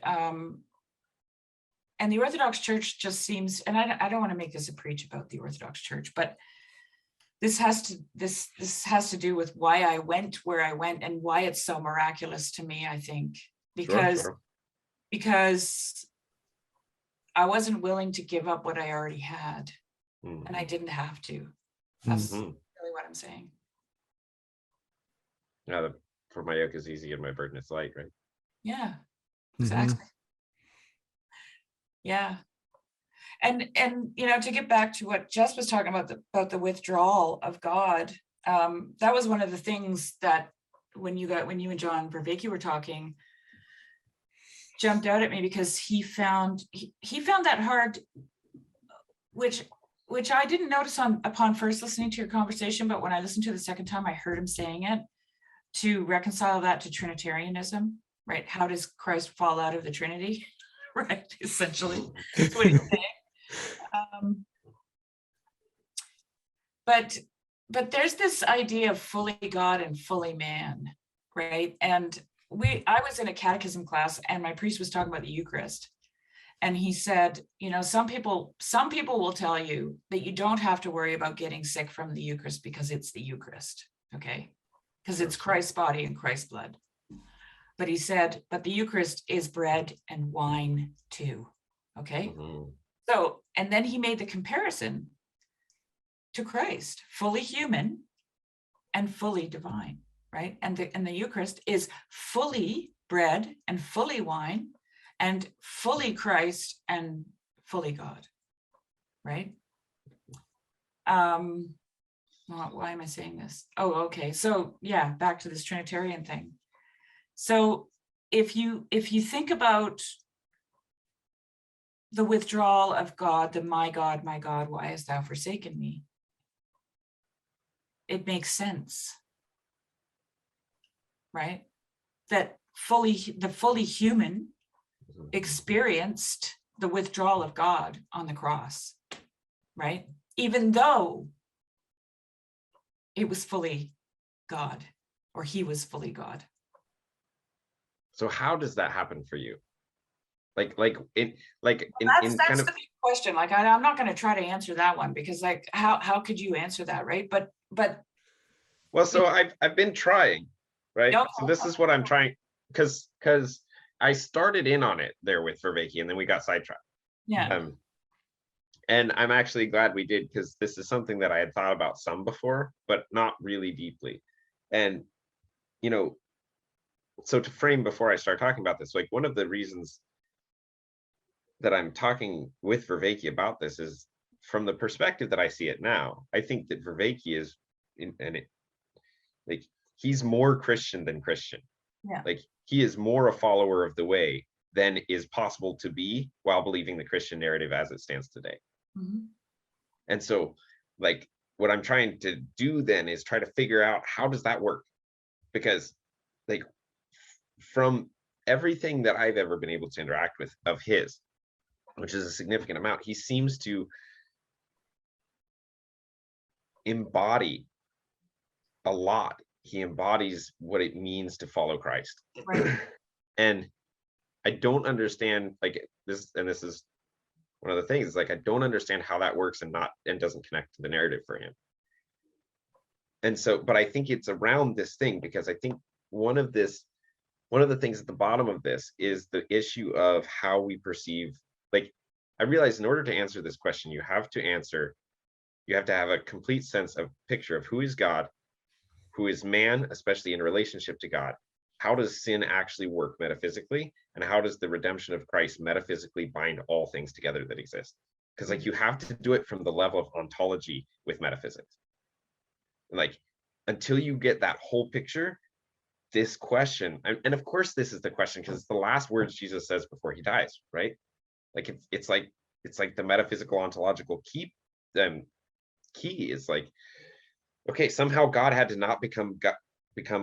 the Orthodox Church just seems, and I don't want to make this a preach about the Orthodox Church, but this has to do with why I went where I went and why it's so miraculous to me, I think, because I wasn't willing to give up what I already had, and I didn't have to. That's really what I'm saying. Yeah, for my yoke is easy and my burden is light, right? Yeah, exactly. Yeah. And to get back to what Jess was talking about the withdrawal of God, that was one of the things that when you and John Vervaeke were talking, jumped out at me, because he found that hard, which I didn't notice upon first listening to your conversation, but when I listened to it the second time, I heard him saying it, to reconcile that to Trinitarianism, right? How does Christ fall out of the Trinity? Right, essentially, that's what he's saying. But there's this idea of fully God and fully man, right? And I was in a catechism class, and my priest was talking about the Eucharist, and he said, some people will tell you that you don't have to worry about getting sick from the Eucharist because it's the Eucharist, okay? Because it's Christ's body and Christ's blood. But he said, but the Eucharist is bread and wine too, okay? So, and then he made the comparison to Christ, fully human and fully divine, right? And the Eucharist is fully bread and fully wine and fully Christ and fully God, right? Why am I saying this? Oh, okay. So yeah, back to this Trinitarian thing. So if you think about the withdrawal of God, my God, why hast thou forsaken me? It makes sense, right? That the fully human experienced the withdrawal of God on the cross, right? Even though it was fully God, or he was fully God. So how does that happen for you? That's the big question. Like, I'm not going to try to answer that one, because like, how could you answer that, right? But Well, so I've been trying, right? No, So this is what I'm trying, because I started in on it there with Vervaeke, and then we got sidetracked. yeah, And I'm actually glad we did, because this is something that I had thought about some before, but not really deeply. And you know, so to frame before I start talking about this, like one of the reasons that I'm talking with Vervaeke about this is from the perspective that I see it now. I think that Vervaeke is like he's more Christian than Christian. yeah, Like he is more a follower of the way than is possible to be while believing the Christian narrative as it stands today. mhm, And so like what I'm trying to do then is try to figure out how does that work? Because like from everything that I've ever been able to interact with of his, which is a significant amount, he seems to embody a lot. He embodies what it means to follow Christ. right, And I don't understand like this, and this is one of the things, is like I don't understand how that works and doesn't connect to the narrative for him. And so, but I think it's around this thing, because I think one of the things at the bottom of this is the issue of how we perceive, like I realize in order to answer this question, you have to have a complete sense of picture of who is God, who is man, especially in relationship to God. How does sin actually work metaphysically? And how does the redemption of Christ metaphysically bind all things together that exist? Because like you have to do it from the level of ontology with metaphysics. And like until you get that whole picture, this question, and of course this is the question because it's the last words Jesus says before he dies, right? Like it's like the metaphysical ontological key is like, okay, somehow God had to not become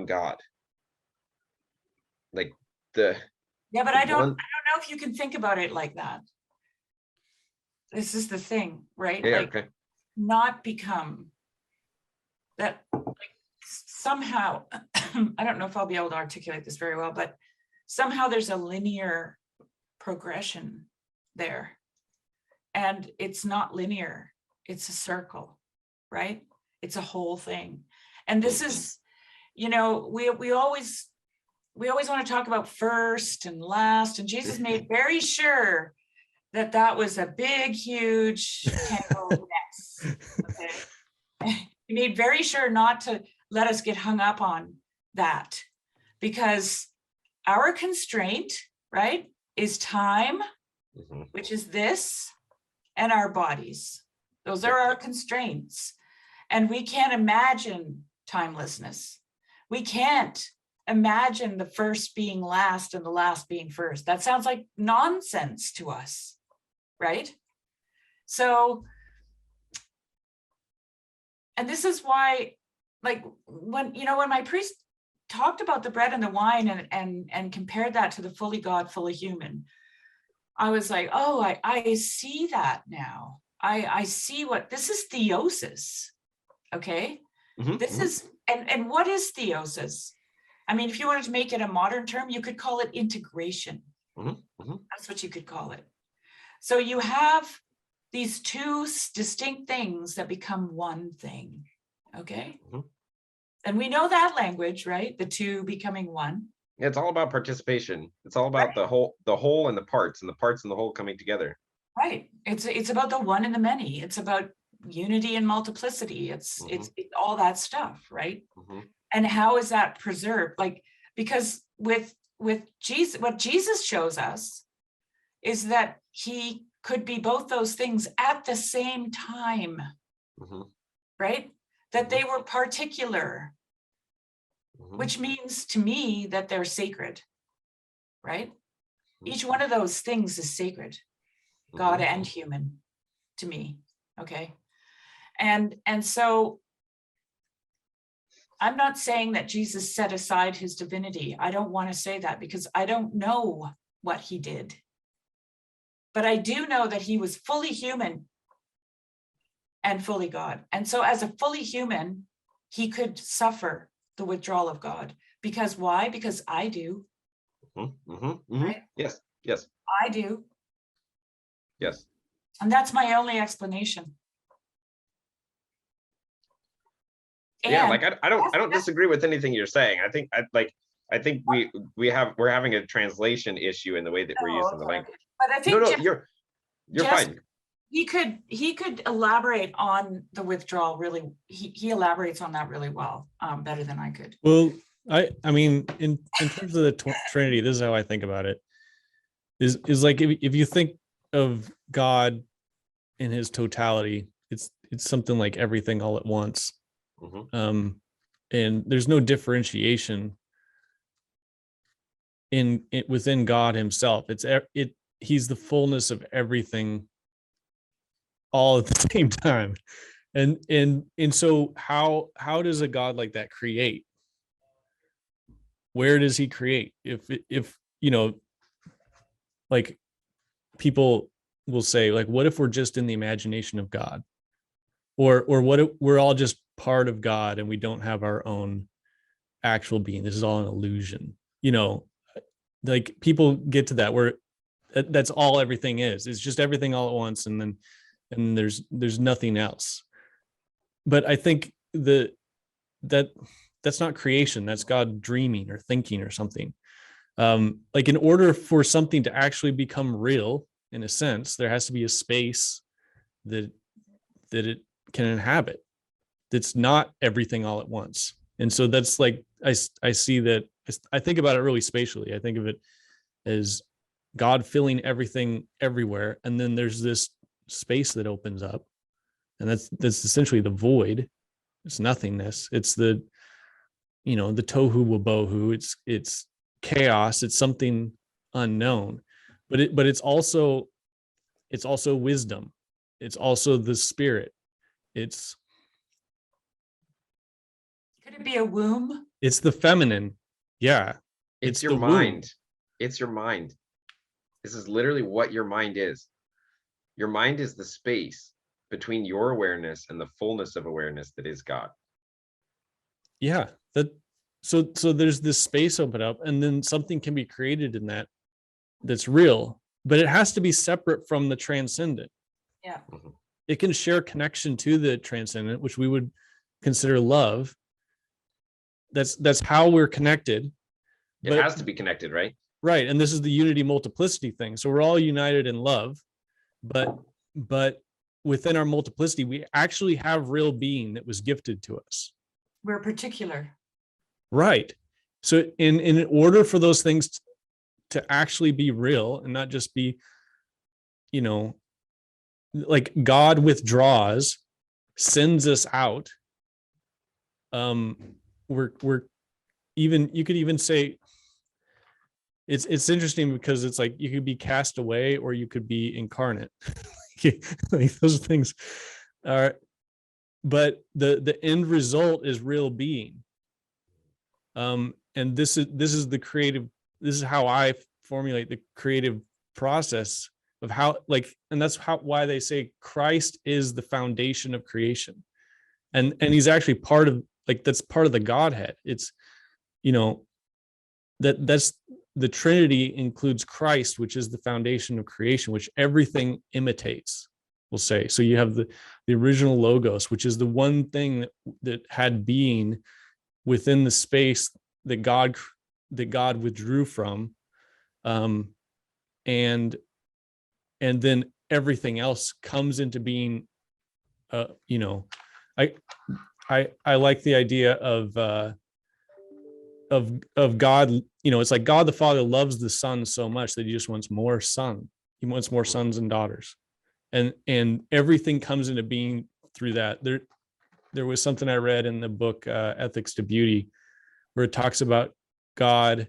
God. Like yeah, but I don't one, know if you can think about it like that. This is the thing, right? yeah, Like okay. not become that, like somehow, I don't know if I'll be able to articulate this very well, but somehow there's a linear progression there. And it's not linear, it's a circle, right? It's a whole thing. And this is, we always want to talk about first and last, and Jesus made very sure that was a big, huge tangled mess. Okay. He made very sure not to let us get hung up on that, because our constraint, right, is time, which is this, and our bodies. Those are our constraints. And we can't imagine timelessness. We can't imagine the first being last and the last being first. That sounds like nonsense to us, right? So, and this is why, like when my priest talked about the bread and the wine and compared that to the fully God, fully human, I was like, oh, I see that now. I see what this is, theosis. Okay. This is, and what is theosis? I mean, if you wanted to make it a modern term, you could call it integration. That's what you could call it. So you have these two distinct things that become one thing. Okay. And we know that language, right? The two becoming one. Yeah, it's all about participation. It's all about the whole and the parts and the whole coming together. Right. It's about the one and the many. It's about unity and multiplicity. It's all that stuff, right? And how is that preserved? Like, because with Jesus, what Jesus shows us is that he could be both those things at the same time, right? That they were particular, which means to me that they're sacred, right? Each one of those things is sacred, God and human, to me. Okay. And so I'm not saying that Jesus set aside his divinity. I don't want to say that because I don't know what he did. But I do know that he was fully human and fully God. And so as a fully human, he could suffer the withdrawal of God. Because why? Because I do. Right? Yes. I do. Yes. And that's my only explanation. Yeah, And like I don't disagree with anything you're saying. I think we're having a translation issue in the way that we're oh, using the okay. language. But I No, think no, you're Jess, fine. he could elaborate on the withdrawal really. He elaborates on that really well, better than I could. Well, I mean, in terms of the Trinity, this is how I think about it. Is like if you think of God in his totality, it's something like everything all at once. Mhm. And there's no differentiation in it within God himself. He's the fullness of everything all at the same time. And so how does a God like that create? Where does he create? If you know, like, people will say, like, what if we're just in the imagination of God? Or what if we're all just part of God and we don't have our own actual being? This is all an illusion. You know, like, people get to that where that's all everything is. It's just everything all at once, and then there's nothing else. But I think that's not creation. That's God dreaming or thinking or something. Like, in order for something to actually become real, in a sense, there has to be a space that it can inhabit. That's not everything all at once. And so that's like, I see that. I think about it really spatially. I think of it as God filling everything everywhere, and then there's this space that opens up, and that's essentially the void. It's nothingness. It's the tohu wabohu. It's chaos. It's something unknown, but it's also wisdom. It's also the spirit. It's Could it be a womb? it's the feminine. Yeah. It's your the mind. womb. It's your mind. This is literally what your mind is. Your mind is the space between your awareness and the fullness of awareness that is God. Yeah. So there's this space open up, and then something can be created in that's real, but it has to be separate from the transcendent. Yeah. It can share connection to the transcendent, which we would consider love. That's how we're connected. It has to be connected, right? Right. And this is the unity multiplicity thing. So we're all united in love, but within our multiplicity, we actually have real being that was gifted to us. We're particular. Right. So in order for those things to actually be real and not just be, like, God withdraws, sends us out. We're even, you could even say, it's interesting because it's like you could be cast away or you could be incarnate. Like, those things are, but the end result is real being. And this is the creative, this is how I formulate the creative process of how, like, and that's why they say Christ is the foundation of creation. And he's actually part of, like, that's part of the Godhead. It's, that's the Trinity includes Christ, which is the foundation of creation, which everything imitates, we'll say. So you have the original logos, which is the one thing that had being within the space that God withdrew from, and then everything else comes into being. I like the idea of God. It's like God the Father loves the Son so much that he just wants more Son. He wants more sons and daughters, and everything comes into being through that. There was something I read in the book Ethics to Beauty, where it talks about God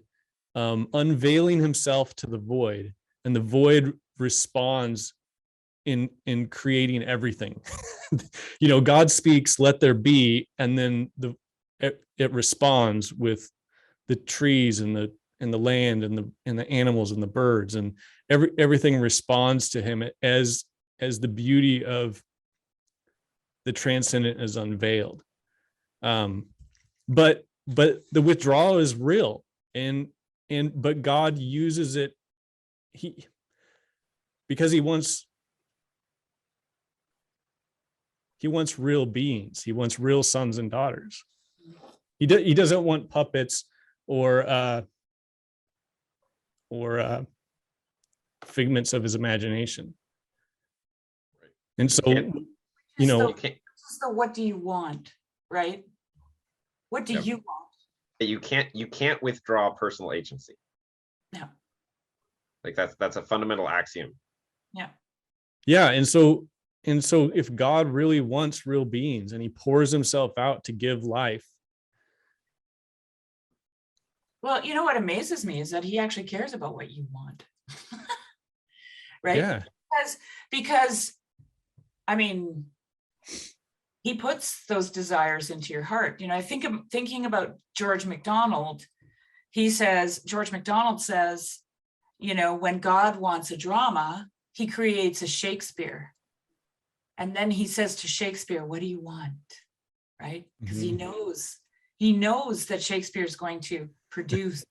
unveiling himself to the void, and the void responds in creating everything. God speaks, "Let there be," and then it responds with the trees and the land and the animals and the birds, and everything responds to him as the beauty of the transcendent is unveiled. But the withdrawal is real, but God uses it, because he wants He wants real beings. He wants real sons and daughters. He doesn't want puppets or figments of his imagination. And so, you know, what do you want, right? What do Yep. you want? You can't withdraw personal agency. No. Like that's a fundamental axiom. Yeah. Yeah. And so if God really wants real beings and he pours himself out to give life. Well, you know what amazes me is that he actually cares about what you want. Right? Yeah. Because I mean, he puts those desires into your heart. You know, I think I'm thinking about George MacDonald. George MacDonald says, you know, when God wants a drama, he creates a Shakespeare. And then he says to Shakespeare, what do you want? Right? Because he knows that Shakespeare is going to produce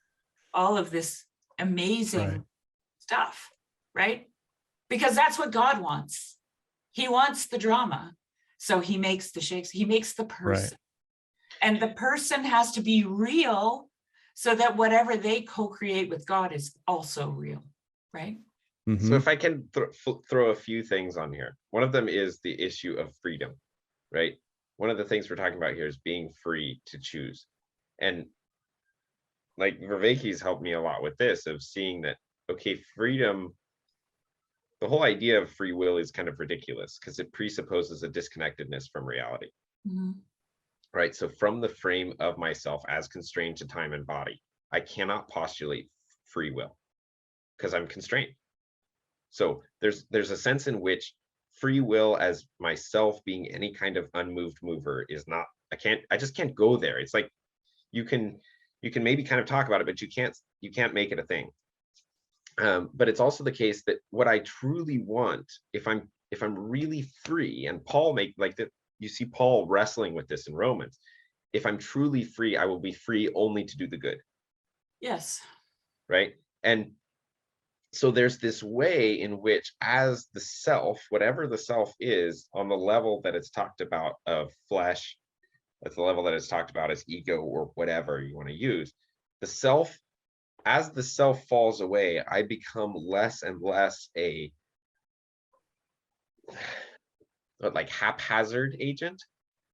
all of this amazing stuff, right? Because that's what God wants. He wants the drama. So he makes the Shakespeare, he makes the person. And the person has to be real so that whatever they co-create with God is also real, right? Mm-hmm. So if I can throw a few things on here. One of them is the issue of freedom, right? One of the things we're talking about here is being free to choose. And like Vervaeke's helped me a lot with this, of seeing that, okay, freedom, the whole idea of free will is kind of ridiculous because it presupposes a disconnectedness from reality. Mm-hmm. Right? So from the frame of myself as constrained to time and body, I cannot postulate free will because I'm constrained. So there's a sense in which free will as myself being any kind of unmoved mover is not, I just can't go there. It's like you can maybe kind of talk about it, but you can't make it a thing. But it's also the case that what I truly want, if I'm really free, and Paul you see Paul wrestling with this in Romans, if I'm truly free, I will be free only to do the good. Yes. Right. And so there's this way in which, as the self, whatever the self is, on the level that it's talked about of flesh, at the level that it's talked about as ego or whatever you want to use, the self, as the self falls away, I become less and less a like haphazard agent.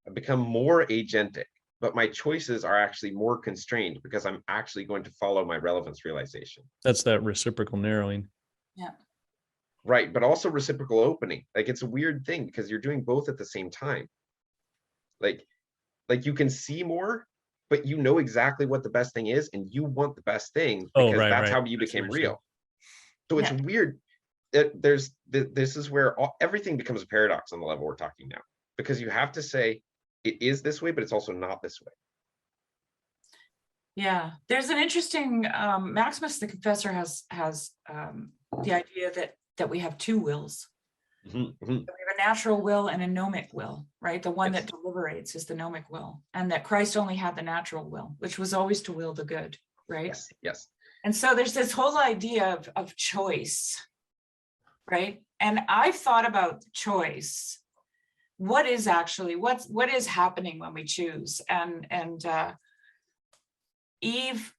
I become more agentic, but my choices are actually more constrained because I'm actually going to follow my relevance realization. That's that reciprocal narrowing. Yeah. Right, but also reciprocal opening. Like it's a weird thing because you're doing both at the same time. Like you can see more, but you know exactly what the best thing is, and you want the best thing because that's how you became real. So it's weird. This is where everything becomes a paradox on the level we're talking now, because you have to say it is this way, but it's also not this way. Yeah, there's an interesting Maximus the Confessor has the idea that we have two wills. Mm-hmm. We have a natural will and a gnomic will, right? The one that deliberates is the gnomic will, and that Christ only had the natural will, which was always to will the good, right? Yes. And so there's this whole idea of choice, right? And I've thought about choice. What is happening when we choose? And Eve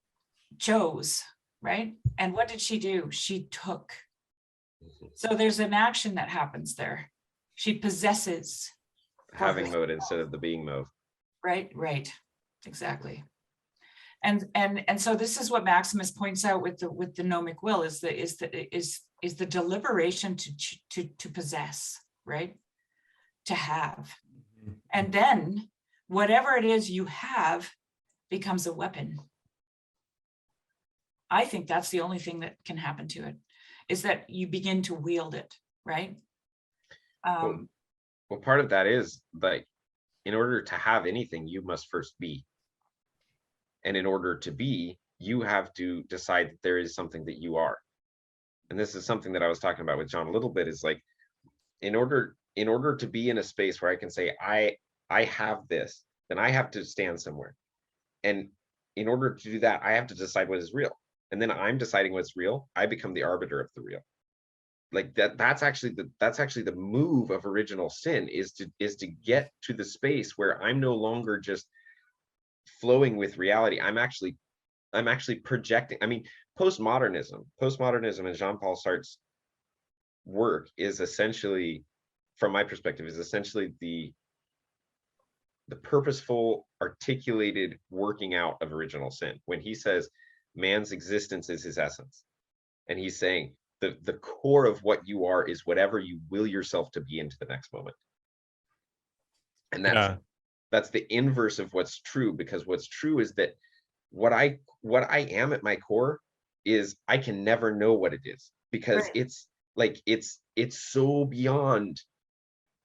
chose, right? And what did she do? She took. So there's an action that happens there. She possesses. Having mode instead of the being mode. Right. Exactly. And so this is what Maximus points out with the gnomic will is the deliberation to possess, right? To have. And then whatever it is you have becomes a weapon. I think that's the only thing that can happen to it, is that you begin to wield it, right? Well, part of that is like, in order to have anything, you must first be. And in order to be, you have to decide that there is something that you are. And this is something that I was talking about with John a little bit, is like, in order to be in a space where I can say, I have this, then I have to stand somewhere. And in order to do that, I have to decide what is real. And then I'm deciding what's real. I become the arbiter of the real. like that's actually the move of original sin, is to get to the space where I'm no longer just flowing with reality. I'm actually projecting. I mean, postmodernism and Jean-Paul Sartre's work is essentially, from my perspective, is essentially the purposeful, articulated working out of original sin. When he says man's existence is his essence, and he's saying the core of what you are is whatever you will yourself to be into the next moment. And that's the inverse of what's true, because what's true is that what I am at my core is I can never know what it is, because it's like it's so beyond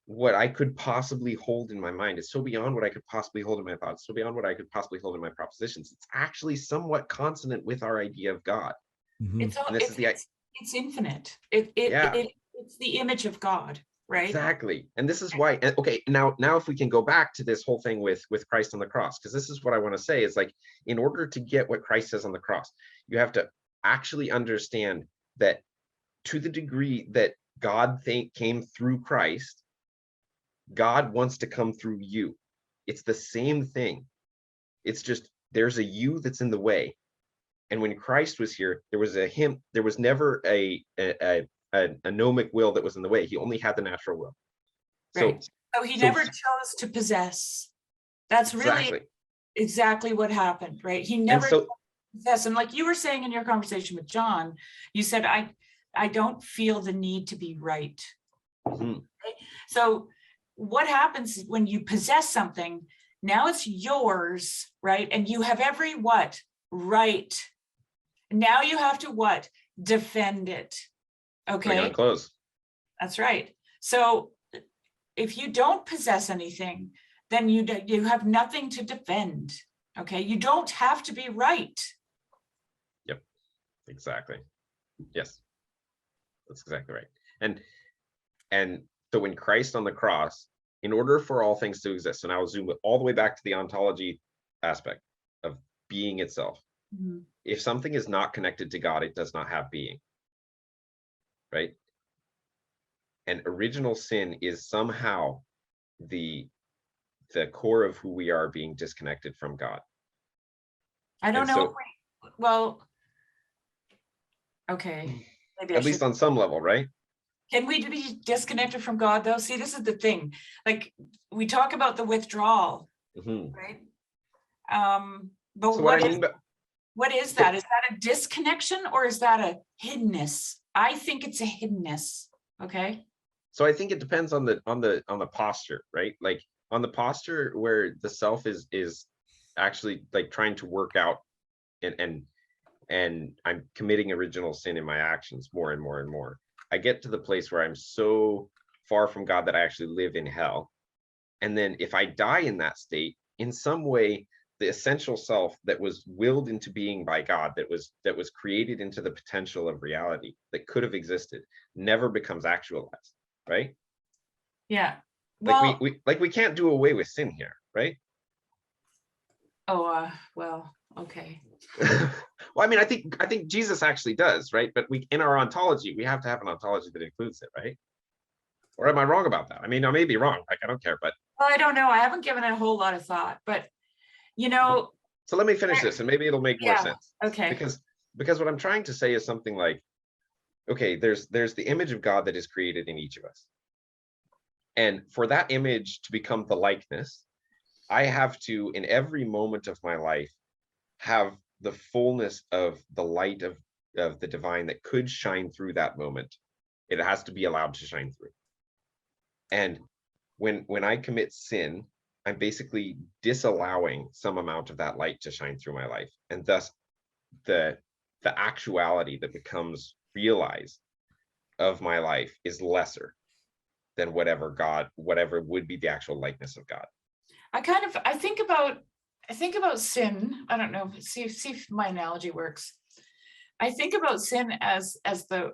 what I could possibly hold in my mind. It's so beyond what I could possibly hold in my thoughts, so beyond what I could possibly hold in my propositions. It's actually somewhat consonant with our idea of God. It's all, And this is the it's infinite. Yeah. It's the image of God, right? Exactly. And this is why, okay, now if we can go back to this whole thing with Christ on the cross, because this is what I want to say, is like, in order to get what Christ says on the cross, you have to actually understand that to the degree that God came through Christ, God wants to come through you. It's the same thing. It's just there's a you that's in the way. And when Christ was here, there was never a gnomic will that was in the way. He only had the natural will. Right. So he never chose to possess. That's really exactly what happened, right? He never chose to possess. And like you were saying in your conversation with John, you said, I don't feel the need to be right. Right? So what happens when you possess something? Now it's yours, right? And you have every right. Now you have to defend it. Okay. Bring on clothes. That's right. So if you don't possess anything, then you have nothing to defend. Okay. You don't have to be right. Yep. Exactly. Yes. That's exactly right. And so when Christ on the cross, in order for all things to exist, and I will zoom all the way back to the ontology aspect of being itself. If something is not connected to God, it does not have being. Right? And original sin is somehow the core of who we are, being disconnected from God. I don't know. Okay. Maybe at least on some level, right? Can we be disconnected from God though? See, this is the thing. Like we talk about the withdrawal, right? But so what is that? Is that a disconnection or is that a hiddenness? I think it's a hiddenness. Okay. So I think it depends on the posture, right? Like on the posture where the self is actually like trying to work out and I'm committing original sin in my actions more and more and more. I get to the place where I'm so far from God that I actually live in hell. And then if I die in that state, in some way, the essential self that was willed into being by God, that was created into the potential of reality that could have existed, never becomes actualized, right? Yeah. Well, we can't do away with sin here, right? Oh, well, okay. Well, I mean, I think Jesus actually does, right? But in our ontology, we have to have an ontology that includes it, right? Or am I wrong about that? I mean, I may be wrong. Like, I don't care, but well, I don't know. I haven't given it a whole lot of thought, but you know. So let me finish this, and maybe it'll make more sense. Okay. Because what I'm trying to say is something like, okay, there's the image of God that is created in each of us, and for that image to become the likeness, I have to, in every moment of my life, have the fullness of the light of the divine that could shine through that moment. It has to be allowed to shine through. And when I commit sin, I'm basically disallowing some amount of that light to shine through my life. And thus the actuality that becomes realized of my life is lesser than whatever would be the actual likeness of God. I think about sin. I don't know. See if my analogy works. I think about sin as the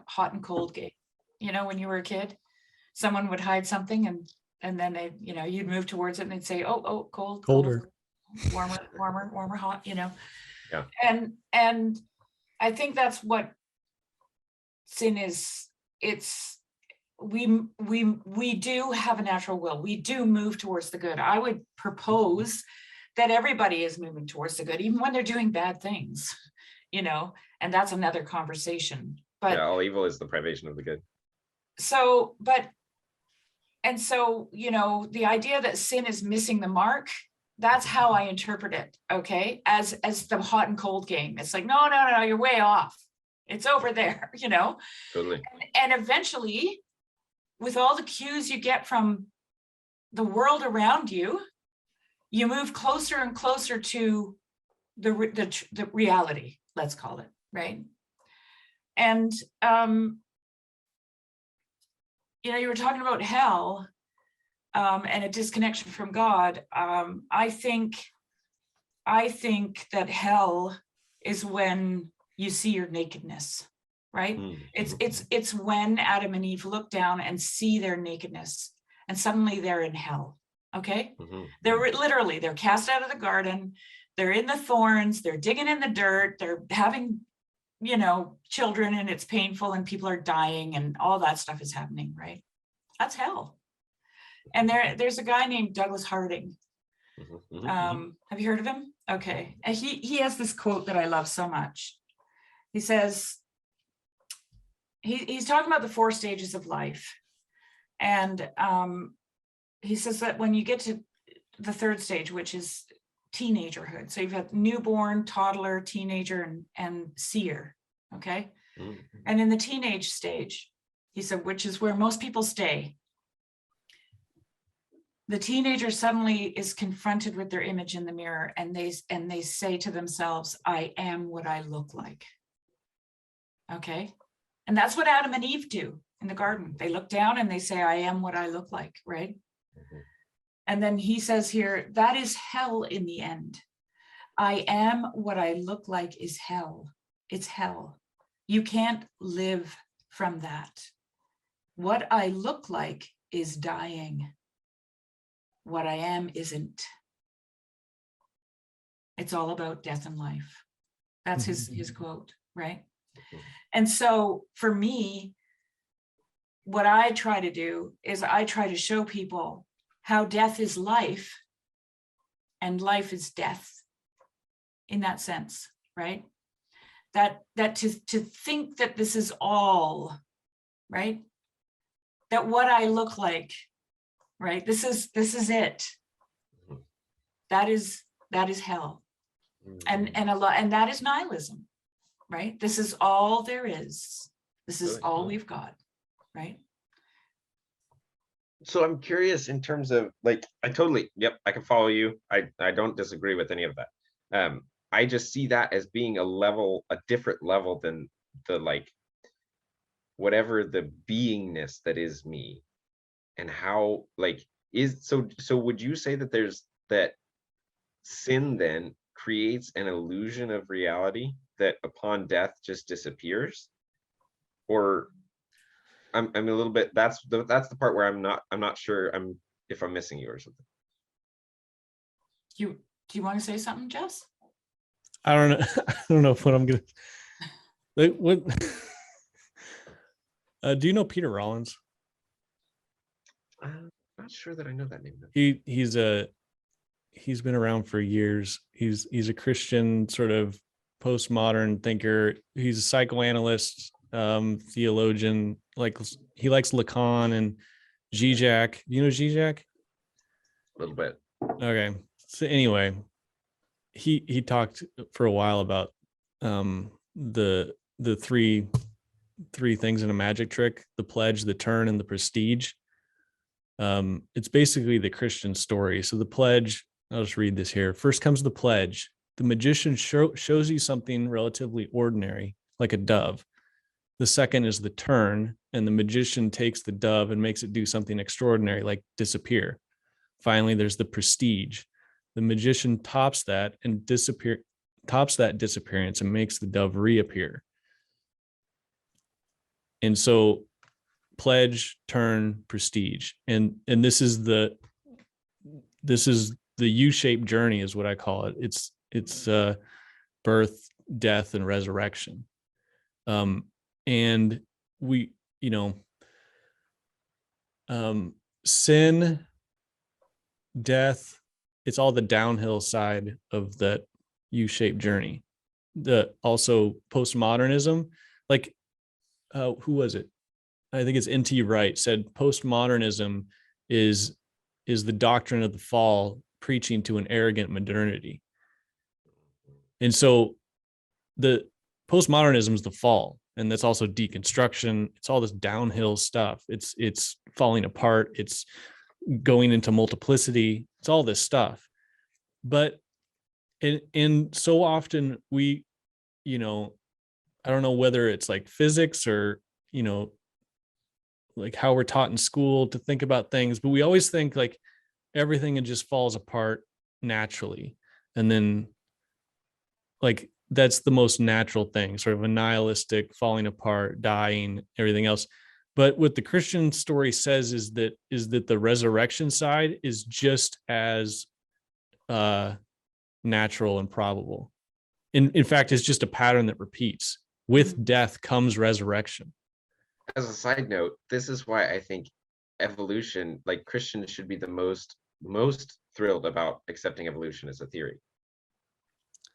hot and cold game. You know, when you were a kid, someone would hide something and then they, you know, you'd move towards it and they'd say, oh, cold, colder, warmer, hot, you know. Yeah. And I think that's what sin is we do have a natural will. We do move towards the good. I would propose that everybody is moving towards the good, even when they're doing bad things, and that's another conversation. But yeah, all evil is the privation of the good. So the idea that sin is missing the mark, that's how I interpret it. Okay. As the hot and cold game. It's like, no, you're way off. It's over there, Totally. And eventually, with all the cues you get from the world around you, you move closer and closer to the reality, let's call it, right? And you were talking about hell and a disconnection from God. I think that hell is when you see your nakedness, right? It's when Adam and Eve look down and see their nakedness, and suddenly they're in hell. Okay. They're cast out of the garden. They're in the thorns. They're digging in the dirt. They're having, children, and it's painful, and people are dying, and all that stuff is happening, right? That's hell. And there's a guy named Douglas Harding. Have you heard of him? Okay. And he has this quote that I love so much. He says, he's talking about the 4 stages of life. And he says that when you get to the 3rd stage, which is teenagerhood. So you've got newborn, toddler, teenager, and seer. Okay. And in the teenage stage, he said, which is where most people stay, the teenager suddenly is confronted with their image in the mirror, and they say to themselves, I am what I look like. Okay. And that's what Adam and Eve do in the garden. They look down and they say, I am what I look like, right? And then he says here, that is hell in the end. I am what I look like is hell. It's hell. You can't live from that. What I look like is dying. What I am isn't. It's all about death and life. That's his quote, right? And so for me, what I try to do is I try to show people how death is life and life is death in that sense, right? That to think that this is all, right? That what I look like, right? This is it. That is hell. And that is nihilism, right? This is all there is. This is all we've got, right? So I'm curious in terms of I can follow you. I don't disagree with any of that. I just see that as being a different level than the whatever the beingness that is me, and how so would you say that that sin then creates an illusion of reality that upon death just disappears? Or I'm a little bit, that's the part where I'm not sure if I'm missing you or something. Do you want to say something, Jess? I don't know. I don't know what I'm gonna what do you know Peter Rollins? I'm not sure that I know that name. He's been around for years. He's a Christian sort of postmodern thinker. He's a psychoanalyst, theologian. He likes Lacan and Zizek. You know Zizek? A little bit. Okay. So anyway, he talked for a while about the three things in a magic trick: the pledge, the turn, and the prestige. It's basically the Christian story. So the pledge, I'll just read this here. First comes the pledge. The magician shows you something relatively ordinary, like a dove. The second is the turn, and the magician takes the dove and makes it do something extraordinary, like disappear. Finally, there's the prestige. The magician tops that disappearance and makes the dove reappear. And so pledge, turn, prestige. And this is the U-shaped journey is what I call it. It's birth, death, and resurrection. And we, you know, sin, death, it's all the downhill side of that U-shaped journey. The also postmodernism, like who was it? I think it's N.T. Wright said postmodernism is the doctrine of the fall preaching to an arrogant modernity. And so the postmodernism is the fall, and that's also deconstruction. It's all this downhill stuff. It's falling apart. It's going into multiplicity. It's all this stuff. But in so often we, you know, I don't know whether it's like physics or, you know, like how we're taught in school to think about things, but we always think like everything just falls apart naturally. And then like that's the most natural thing, sort of a nihilistic falling apart, dying, everything else. But what the Christian story says is that the resurrection side is just as natural and probable. In fact, it's just a pattern that repeats. With death comes resurrection. As a side note, this is why I think evolution, like Christians should be the most thrilled about accepting evolution as a theory.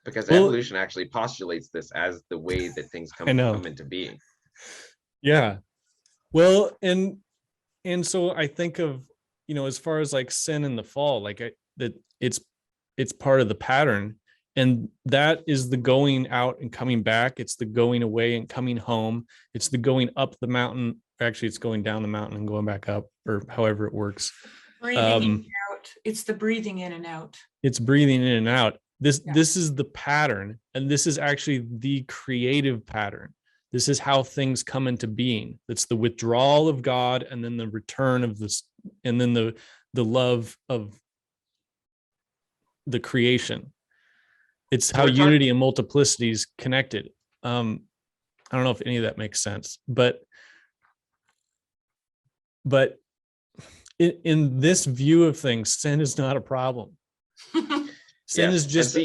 Because evolution actually postulates this as the way that things come into being. Yeah. Well, and so I think of, you know, as far as like sin and the fall, like that it's part of the pattern, and that is the going out and coming back. It's the going away and coming home. It's the going up the mountain. Actually, it's going down the mountain and going back up, or however it works. Breathing in and out. It's the breathing in and out. It's breathing in and out. This is the pattern, and this is actually the creative pattern. This is how things come into being. It's the withdrawal of God, and then the return of this, and then the love of the creation. It's how unity and multiplicity is connected. I don't know if any of that makes sense, but in this view of things, sin is not a problem. Sin is just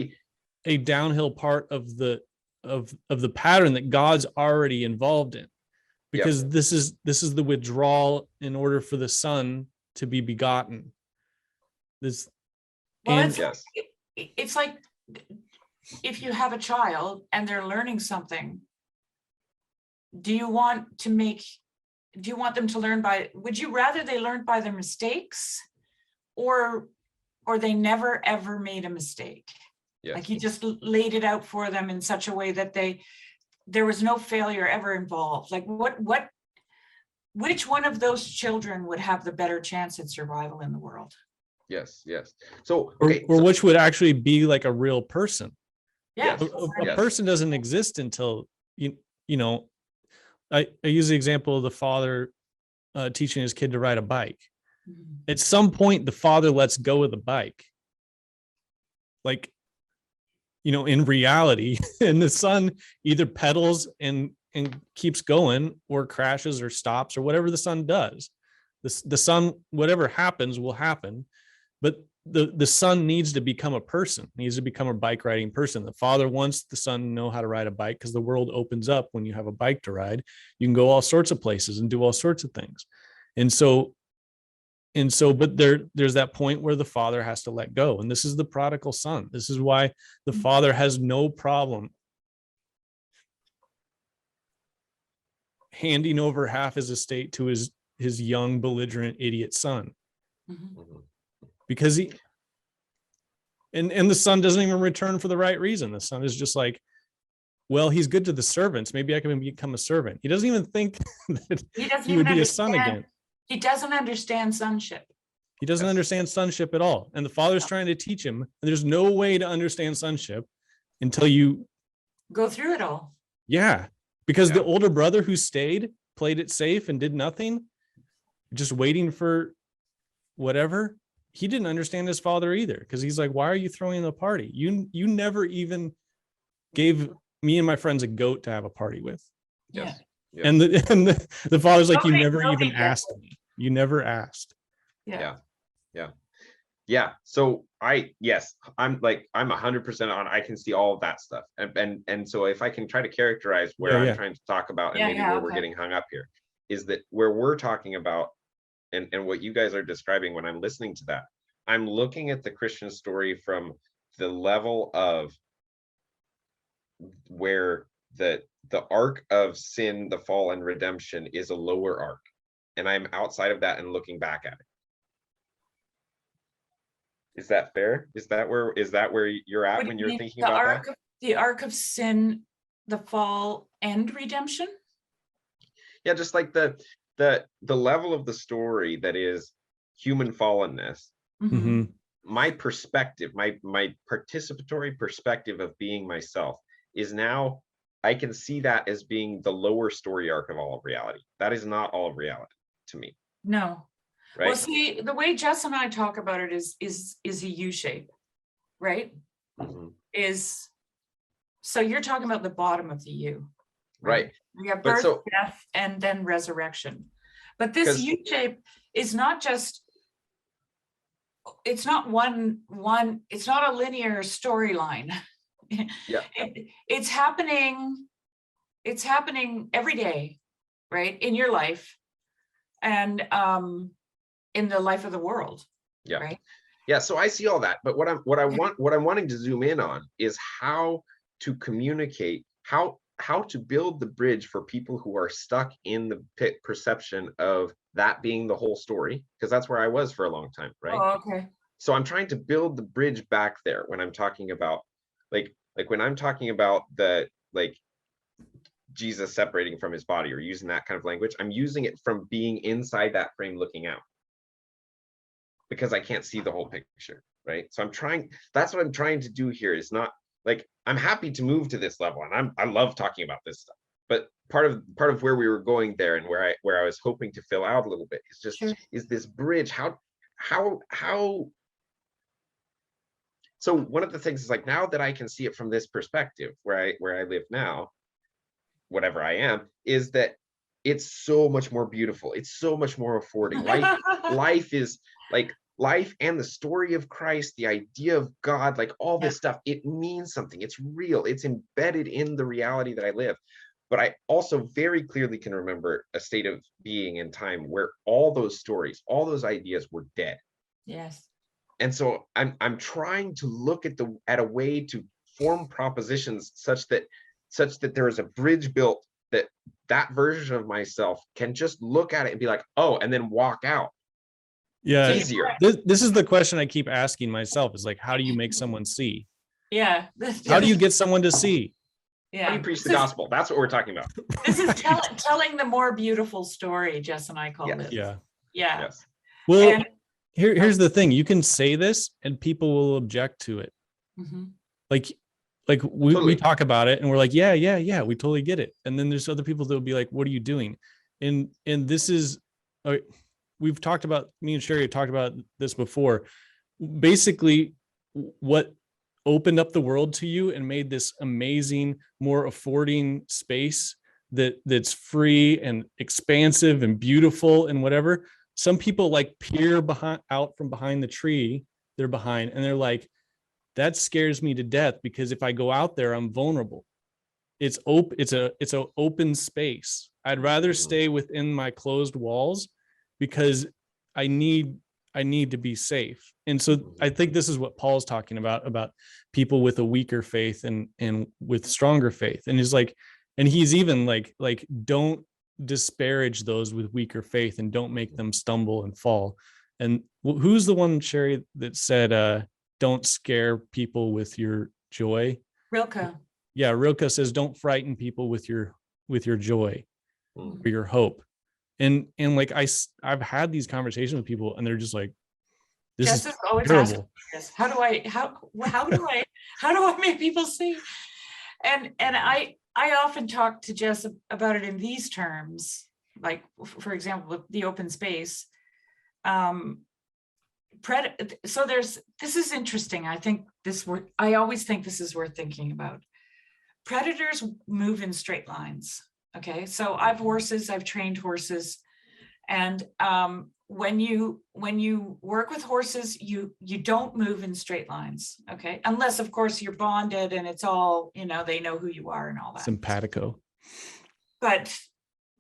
a downhill part of the pattern that God's already involved in, because this is the withdrawal in order for the Son to be begotten. It's like if you have a child and they're learning something, do you want them to learn would you rather they learned by their mistakes or they never ever made a mistake? Yes. Like you just laid it out for them in such a way that there was no failure ever involved. Like which one of those children would have the better chance at survival in the world? Yes. So, or which would actually be like a real person. Yeah. A person doesn't exist until, you know, I use the example of the father teaching his kid to ride a bike. Mm-hmm. At some point, the father lets go of the bike. Like, you know, in reality, and the son either pedals and keeps going or crashes or stops or whatever the son does. The son, whatever happens will happen, but the son needs to become a person, needs to become a bike riding person. The father wants the son to know how to ride a bike because the world opens up when you have a bike to ride. You can go all sorts of places and do all sorts of things. And so, but there's that point where the father has to let go. And this is the prodigal son. This is why the father has no problem handing over half his estate to his young, belligerent, idiot son. Mm-hmm. Because and the son doesn't even return for the right reason. The son is just like, well, he's good to the servants. Maybe I can become a servant. He doesn't even think that he would be a son again. He doesn't understand sonship. He doesn't understand sonship at all. And the father's trying to teach him. And there's no way to understand sonship until you go through it all. Yeah. Because the older brother who stayed, played it safe and did nothing, just waiting for whatever, he didn't understand his father either. Because he's like, why are you throwing the party? You never even gave me and my friends a goat to have a party with. Yes. Yeah. And the father's like, you never even asked me. You never asked. Yeah. So I'm 100% on. I can see all of that stuff. And so if I can try to characterize where I'm trying to talk about and maybe where we're getting hung up here. is that where we're talking about, and what you guys are describing, when I'm listening to that, I'm looking at the Christian story from the level of where the arc of sin, the fall, and redemption is a lower arc, and I'm outside of that and looking back at it. Is that fair? Is that where you're at when you're thinking about that? The arc of sin, the fall, and redemption? Yeah, just like the level of the story that is human fallenness. Mhm. My perspective, my participatory perspective of being myself is now, I can see that as being the lower story arc of all of reality. That is not all of reality to me. No. Right? Well, see, the way Jess and I talk about it is a U shape, right? So you're talking about the bottom of the U, right? We have But birth, death, and then resurrection. But this U shape is not just, it's not one, it's not a linear storyline. Yeah. It's happening every day, right? In your life and in the life of the world. Yeah. Right. Yeah. So I see all that, but what I'm wanting to zoom in on is how to communicate, how to build the bridge for people who are stuck in the perception of that being the whole story, because that's where I was for a long time, right? Oh, okay. So I'm trying to build the bridge back there when I'm talking about like when I'm talking about the Jesus separating from his body or using that kind of language, I'm using it from being inside that frame looking out, because I can't see the whole picture, right? So that's what I'm trying to do here. Is not like, I'm happy to move to this level, and I love talking about this stuff, but part of where we were going there, and where I was hoping to fill out a little bit, is just is this bridge. How so one of the things is like, now that I can see it from this perspective, where I live now, whatever I am, is that it's so much more beautiful. It's so much more affording. Life is like, life and the story of Christ, the idea of God, like all this stuff, it means something. It's real. It's embedded in the reality that I live. But I also very clearly can remember a state of being in time where all those stories, all those ideas were dead. Yes. And so I'm trying to look at a way to form propositions such that there is a bridge built, that version of myself can just look at it and be like, oh, and then walk out. Yeah. It's easier. This is the question I keep asking myself, is like, how do you make someone see? Yeah. How do you get someone to see? Yeah. How do you preach the gospel? That's what we're talking about. This is telling the more beautiful story, Jess and I call it. Yeah. Yeah. Yes. Well, here's the thing. You can say this and people will object to it. Like we talk about it and we're like, yeah, we totally get it. And then there's other people that will be like, what are you doing? And this is, we've talked about, me and Shari have talked about this before. Basically, what opened up the world to you and made this amazing, more affording space that's free and expansive and beautiful and whatever. Some people like peer out from behind the tree they're behind, and they're like, that scares me to death, because if I go out there, I'm vulnerable. It's open. It's an open space. I'd rather stay within my closed walls, because I need to be safe. And so I think this is what Paul's talking about people with a weaker faith and with stronger faith. And he's like, and he's even like, don't disparage those with weaker faith and don't make them stumble and fall. And who's the one, Shari, that said, don't scare people with your joy? Rilke. Yeah, Rilke says, don't frighten people with your joy or your hope. And like I've had these conversations with people, and they're just like, this Jess is always terrible. This. How do I make people see? And I often talk to Jess about it in these terms, like, for example, the open space. So this is interesting. I always think this is worth thinking about. Predators move in straight lines. Okay, so I've trained horses, and when you work with horses, you don't move in straight lines. Okay, unless of course you're bonded and it's all, they know who you are and all that. Simpatico. But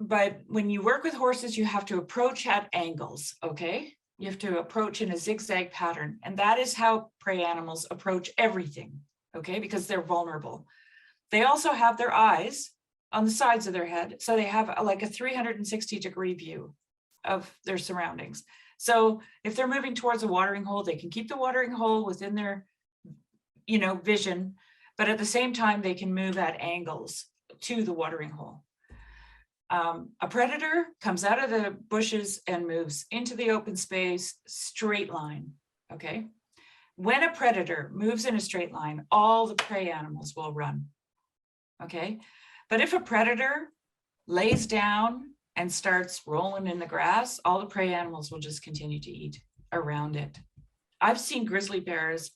but when you work with horses, you have to approach at angles, okay? You have to approach in a zigzag pattern. And that is how prey animals approach everything, okay? Because they're vulnerable. They also have their eyes on the sides of their head. So they have like a 360-degree view of their surroundings. So if they're moving towards a watering hole, they can keep the watering hole within their, vision, but at the same time, they can move at angles to the watering hole. A predator comes out of the bushes and moves into the open space, straight line, okay? When a predator moves in a straight line, all the prey animals will run, okay? But if a predator lays down and starts rolling in the grass, all the prey animals will just continue to eat around it. I've seen grizzly bears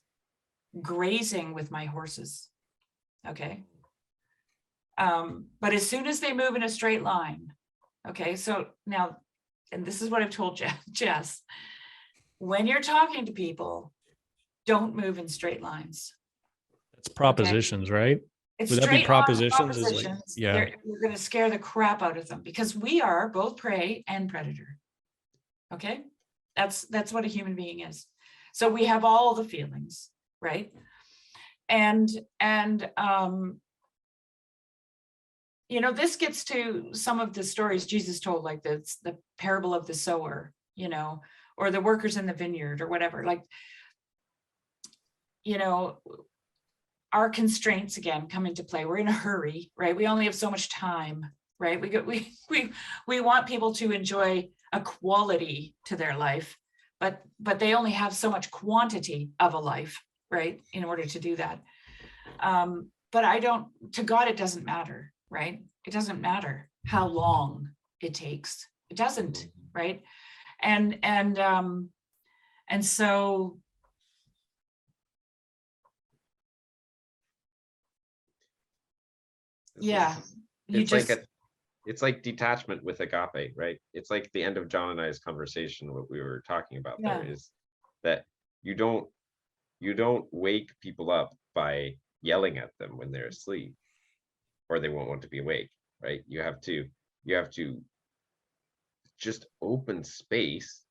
grazing with my horses, okay? But as soon as they move in a straight line, okay, so now, and this is what I've told Jess, when you're talking to people, don't move in straight lines. It's propositions, right? It's Would that be straight propositions? Is like, propositions. yeah. You're going to scare the crap out of them because we are both prey and predator. Okay, that's what a human being is. So we have all the feelings, right? And this gets to some of the stories Jesus told, like the parable of the sower, or the workers in the vineyard or whatever. Like, our constraints again come into play. We're in a hurry, right? We only have so much time, right? We want people to enjoy a quality to their life, but they only have so much quantity of a life, right? In order to do that. But to God, it doesn't matter, right? It doesn't matter how long it takes. It doesn't, right? And so yeah, it's like detachment with agape, right? It's like the end of John and I's conversation. What we were talking about there is that you don't wake people up by yelling at them when they're asleep, or they won't want to be awake, right? You have to just open space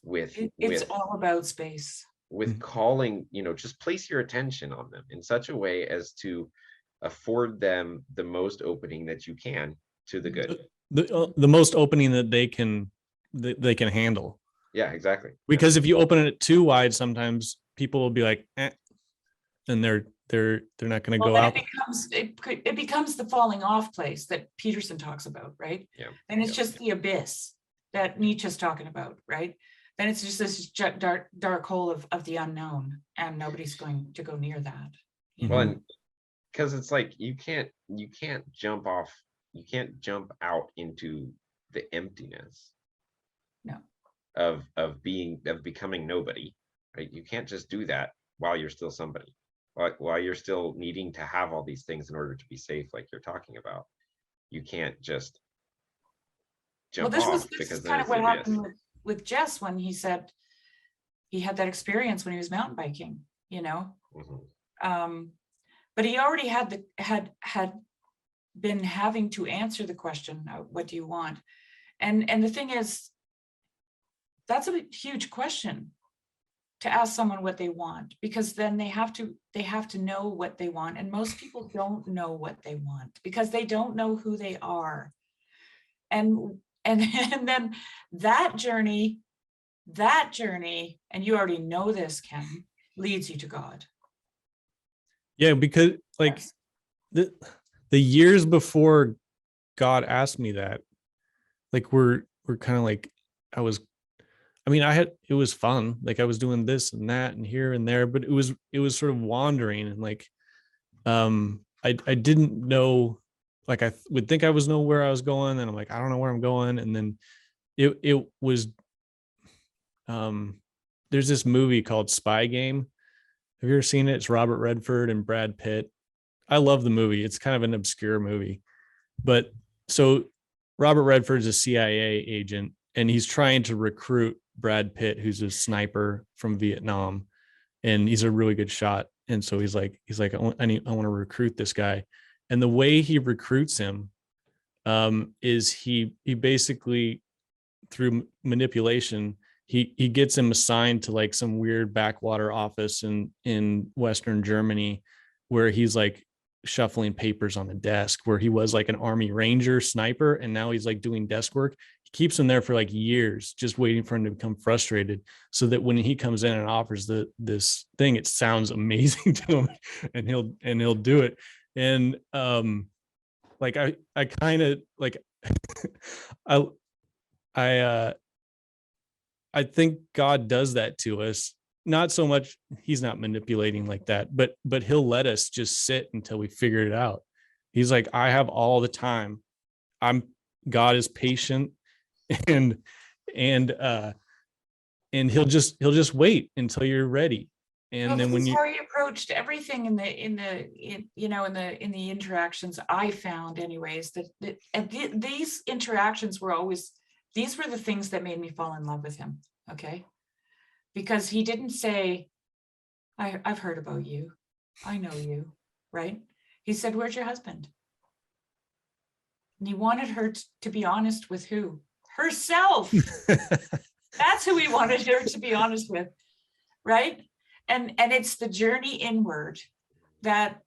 it's all about space. With calling, just place your attention on them in such a way as to afford them the most opening that you can to the good, the most opening that they can handle. Yeah, exactly. Because if you open it too wide, sometimes people will be like, and they're not going to go out. It becomes the falling off place that Peterson talks about, right? Yeah. And it's just the abyss that Nietzsche's talking about, right? Then it's just this dark hole of the unknown, and nobody's going to go near that. Well, and because it's like you can't jump out into the emptiness. No. Of becoming nobody, right? You can't just do that while you're still somebody, while you're still needing to have all these things in order to be safe, like you're talking about. You can't just jump off. This is kind of what happened with Jess when he said he had that experience when he was mountain biking, but he already had been having to answer the question, what do you want? And the thing is, that's a huge question to ask someone what they want, because then they have to know what they want. And most people don't know what they want because they don't know who they are. And then that journey, and you already know this, Ken, leads you to God. Yeah, because Yes. the years before God asked me that, like we're kind of like, it was fun. Like I was doing this and that and here and there, but it was sort of wandering, and like, I didn't know, like I would think I know where I was going, and I'm like, I don't know where I'm going. And then it was, there's this movie called Spy Game. Have you ever seen it? It's Robert Redford and Brad Pitt. I love the movie. It's kind of an obscure movie, but so Robert Redford's a CIA agent, and he's trying to recruit Brad Pitt, who's a sniper from Vietnam, and he's a really good shot. And so he's like, I want to recruit this guy. And the way he recruits him, is he basically, through manipulation, he gets him assigned to like some weird backwater office in Western Germany, where he's like shuffling papers on a desk, where he was like an army ranger sniper, and now he's like doing desk work. He keeps him there for like years, just waiting for him to become frustrated, so that when he comes in and offers this thing, it sounds amazing to him, and he'll do it. And like I kind of like I I think God does that to us. Not so much, he's not manipulating like that, but he'll let us just sit until we figure it out. He's like, I have all the time. God is patient, and and he'll just wait until you're ready. And Well, then this when is you, how he approached everything in the interactions I found, anyways, these interactions were always, these were the things that made me fall in love with him. Okay. Because he didn't say, I've heard about you. I know you, right? He said, where's your husband? And he wanted her to be honest with who? Herself. That's who he wanted her to be honest with, right? And it's the journey inward that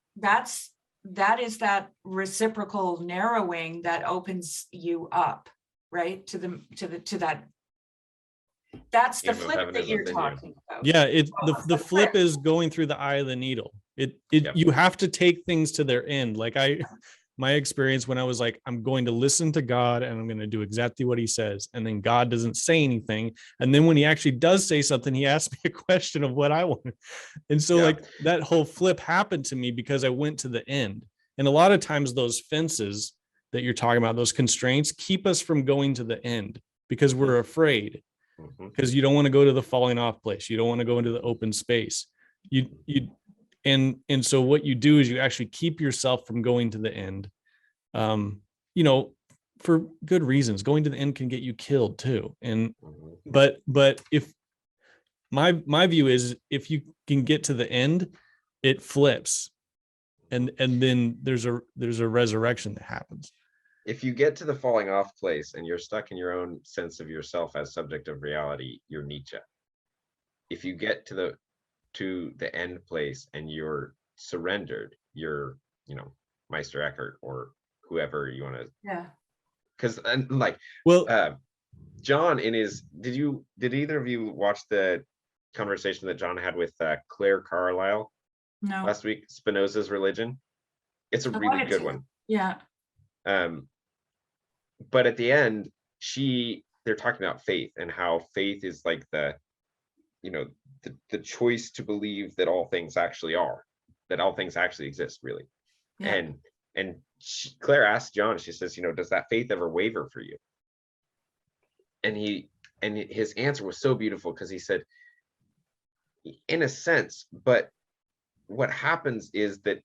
is that reciprocal narrowing that opens you up, right? To that. That's the flip that you're talking about. yeah, the flip is going through the eye of the needle. You have to take things to their end. Like my experience when I was like, I'm going to listen to God and I'm going to do exactly what he says. And then God doesn't say anything. And then when he actually does say something, he asks me a question of what I want. And so like that whole flip happened to me because I went to the end. And a lot of times those fences that you're talking about, those constraints, keep us from going to the end because we're afraid. Because you don't want to go to the falling off place. You don't want to go into the open space. And so what you do is you actually keep yourself from going to the end, for good reasons. Going to the end can get you killed too. And but if my view is, if you can get to the end, it flips, and then there's a resurrection that happens. If you get to the falling off place and you're stuck in your own sense of yourself as subject of reality, you're Nietzsche. If you get to the end place and you're surrendered, you're, Meister Eckhart or whoever you want to. Yeah. Because John in his, did either of you watch the conversation that John had with Claire Carlisle last week, Spinoza's Religion? It's a really good one. Yeah. But at the end, they're talking about faith and how faith is like the choice to believe that all things actually are, that all things actually exist, really. Yeah. And Claire asked John, she says, does that faith ever waver for you? And his answer was so beautiful, because he said, in a sense, but what happens is that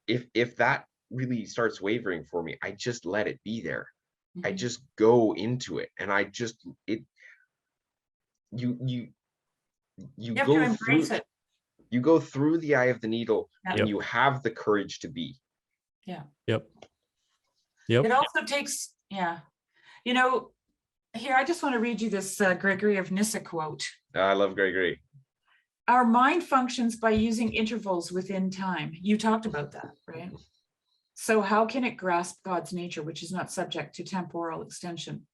if that really starts wavering for me, I just let it be there. Mm-hmm. I just go into it, and I just you go through it. You go through the eye of the needle, and you have the courage to be. Yeah. Yep. It also takes, here, I just want to read you this Gregory of Nyssa quote. I love Gregory. Our mind functions by using intervals within time. You talked about that, right? So how can it grasp God's nature, which is not subject to temporal extension?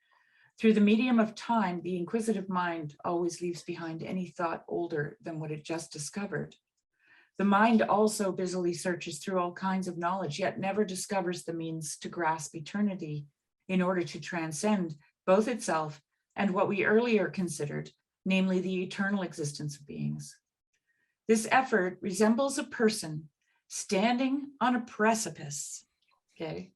Through the medium of time, the inquisitive mind always leaves behind any thought older than what it just discovered. The mind also busily searches through all kinds of knowledge, yet never discovers the means to grasp eternity in order to transcend both itself and what we earlier considered, namely the eternal existence of beings. This effort resembles a person standing on a precipice, okay?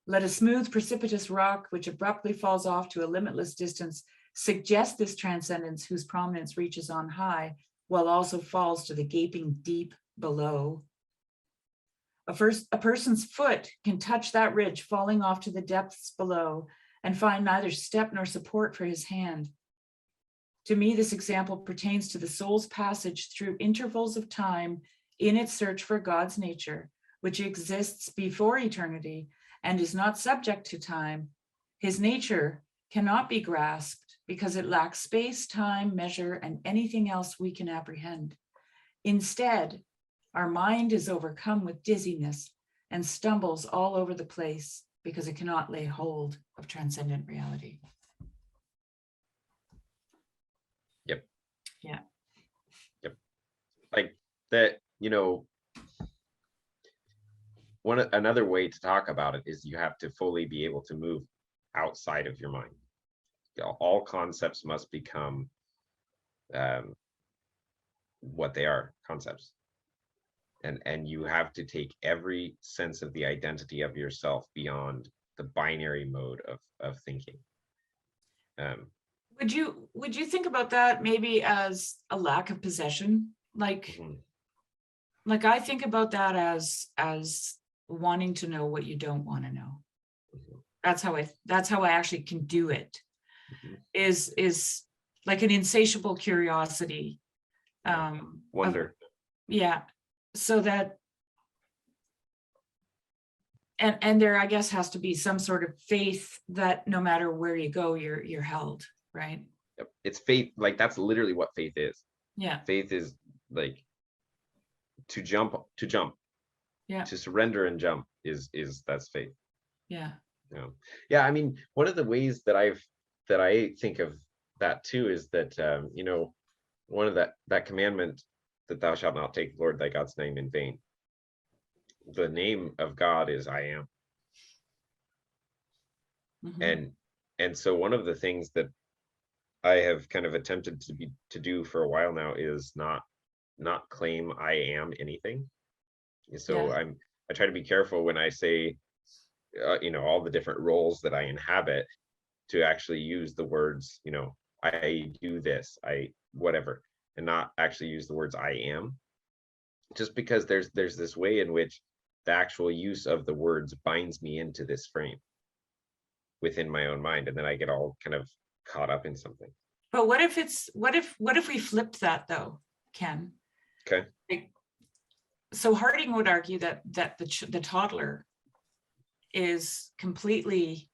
Let a smooth, precipitous rock, which abruptly falls off to a limitless distance, suggest this transcendence whose prominence reaches on high, while also falls to the gaping deep below. A person's foot can touch that ridge, falling off to the depths below, and find neither step nor support for his hand. To me, this example pertains to the soul's passage through intervals of time in its search for God's nature, which exists before eternity and is not subject to time. His nature cannot be grasped because it lacks space, time, measure, and anything else we can apprehend. Instead, our mind is overcome with dizziness and stumbles all over the place because it cannot lay hold of transcendent reality. Yep. Yeah. Yep. Like that, another way to talk about it is you have to fully be able to move outside of your mind. All concepts must become what they are, concepts. And you have to take every sense of the identity of yourself beyond the binary mode of thinking. Would you think about that maybe as a lack of possession? Like I think about that as wanting to know what you don't want to know. That's how I actually can do it. Is like an insatiable curiosity. Wonder. Yeah. So that, and there, I guess, has to be some sort of faith that no matter where you go, you're held, right? Yep. It's faith. Like that's literally what faith is. Yeah. Faith is like to jump. Yeah. To surrender and jump is that's faith. Yeah. Yeah. I mean, one of the ways that I think of that too is that one of that commandment that thou shalt not take the Lord thy God's name in vain. The name of God is I am. And so one of the things that I have kind of attempted to do for a while now is not claim I am anything. So I try to be careful when I say all the different roles that I inhabit, to actually use the words I do this, I whatever, and not actually use the words I am, just because there's this way in which the actual use of the words binds me into this frame within my own mind, and then I get all kind of caught up in something. But what if we flipped that though, Ken? Okay. So Harding would argue that the toddler is completely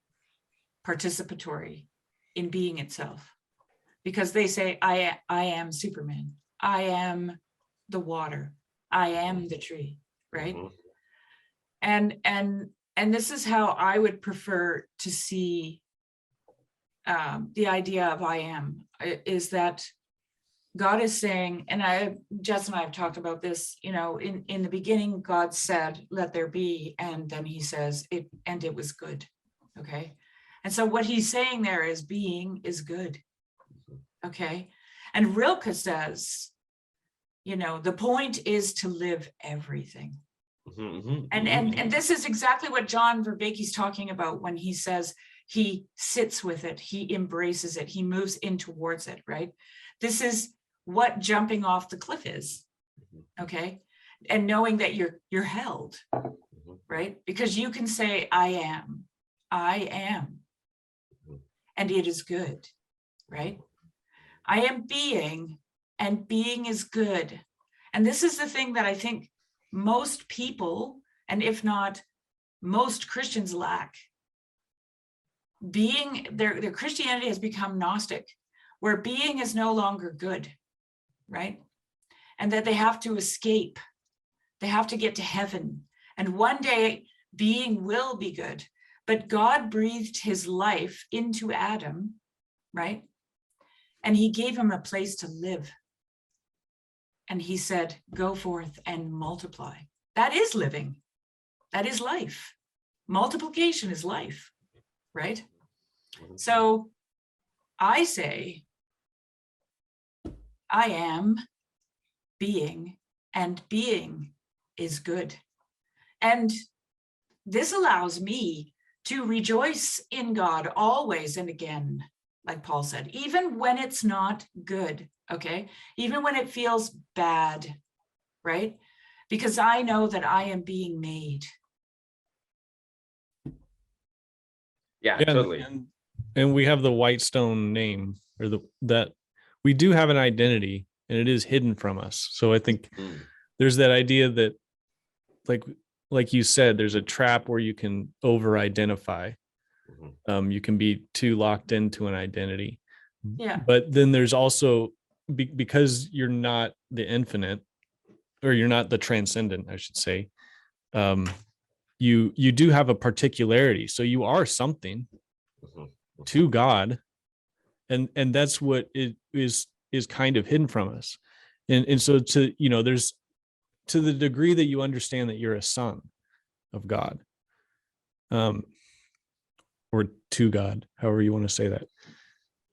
participatory in being itself, because they say I am Superman, I am the water, I am the tree, right? And this is how I would prefer to see the idea of I am, is that God is saying, and Jess and I have talked about this, in the beginning, God said, let there be, and then he says it, and it was good. Okay. And so what he's saying there is being is good. Okay. And Rilke says, the point is to live everything. And this is exactly what John Vervaeke's talking about when he says he sits with it, he embraces it, he moves in towards it, right? This is what jumping off the cliff is, okay? And knowing that you're held, right? Because you can say, I am, and it is good, right? I am being, and being is good. And this is the thing that I think most people, and if not most Christians, lack. Being, their Christianity has become Gnostic, where being is no longer good, right? And that they have to escape. They have to get to heaven. And one day being will be good. But God breathed his life into Adam, right? And he gave him a place to live. And he said, go forth and multiply. That is living. That is life. Multiplication is life, right? So I say, I am being, and being is good. And this allows me to rejoice in God always and again, like Paul said, even when it's not good, okay? Even when it feels bad, right? Because I know that I am being made. Yeah, totally. And we have the Whitestone name, or that we do have an identity, and it is hidden from us. So I think there's that idea that, like, like you said, there's a trap where you can over identify. You can be too locked into an identity. Yeah. But then there's also, because you're not the infinite, or you're not the transcendent, I should say, you do have a particularity. So you are something to God, and that's what it is kind of hidden from us. And so, to, there's, to the degree that you understand that you're a son of God, or to God, however you want to say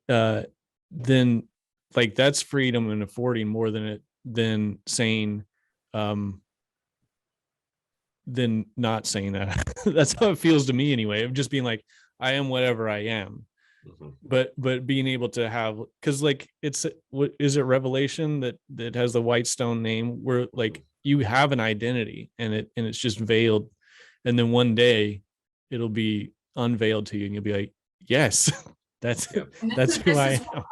that, then, like, that's freedom and affording more than saying, than not saying that. That's how it feels to me anyway, of just being like, I am whatever I am. But being able to have, because, like, it's, what is it, Revelation, that has the white stone name, where, like, you have an identity, and it's just veiled, and then one day it'll be unveiled to you, and you'll be like, yes, that's that's who I am.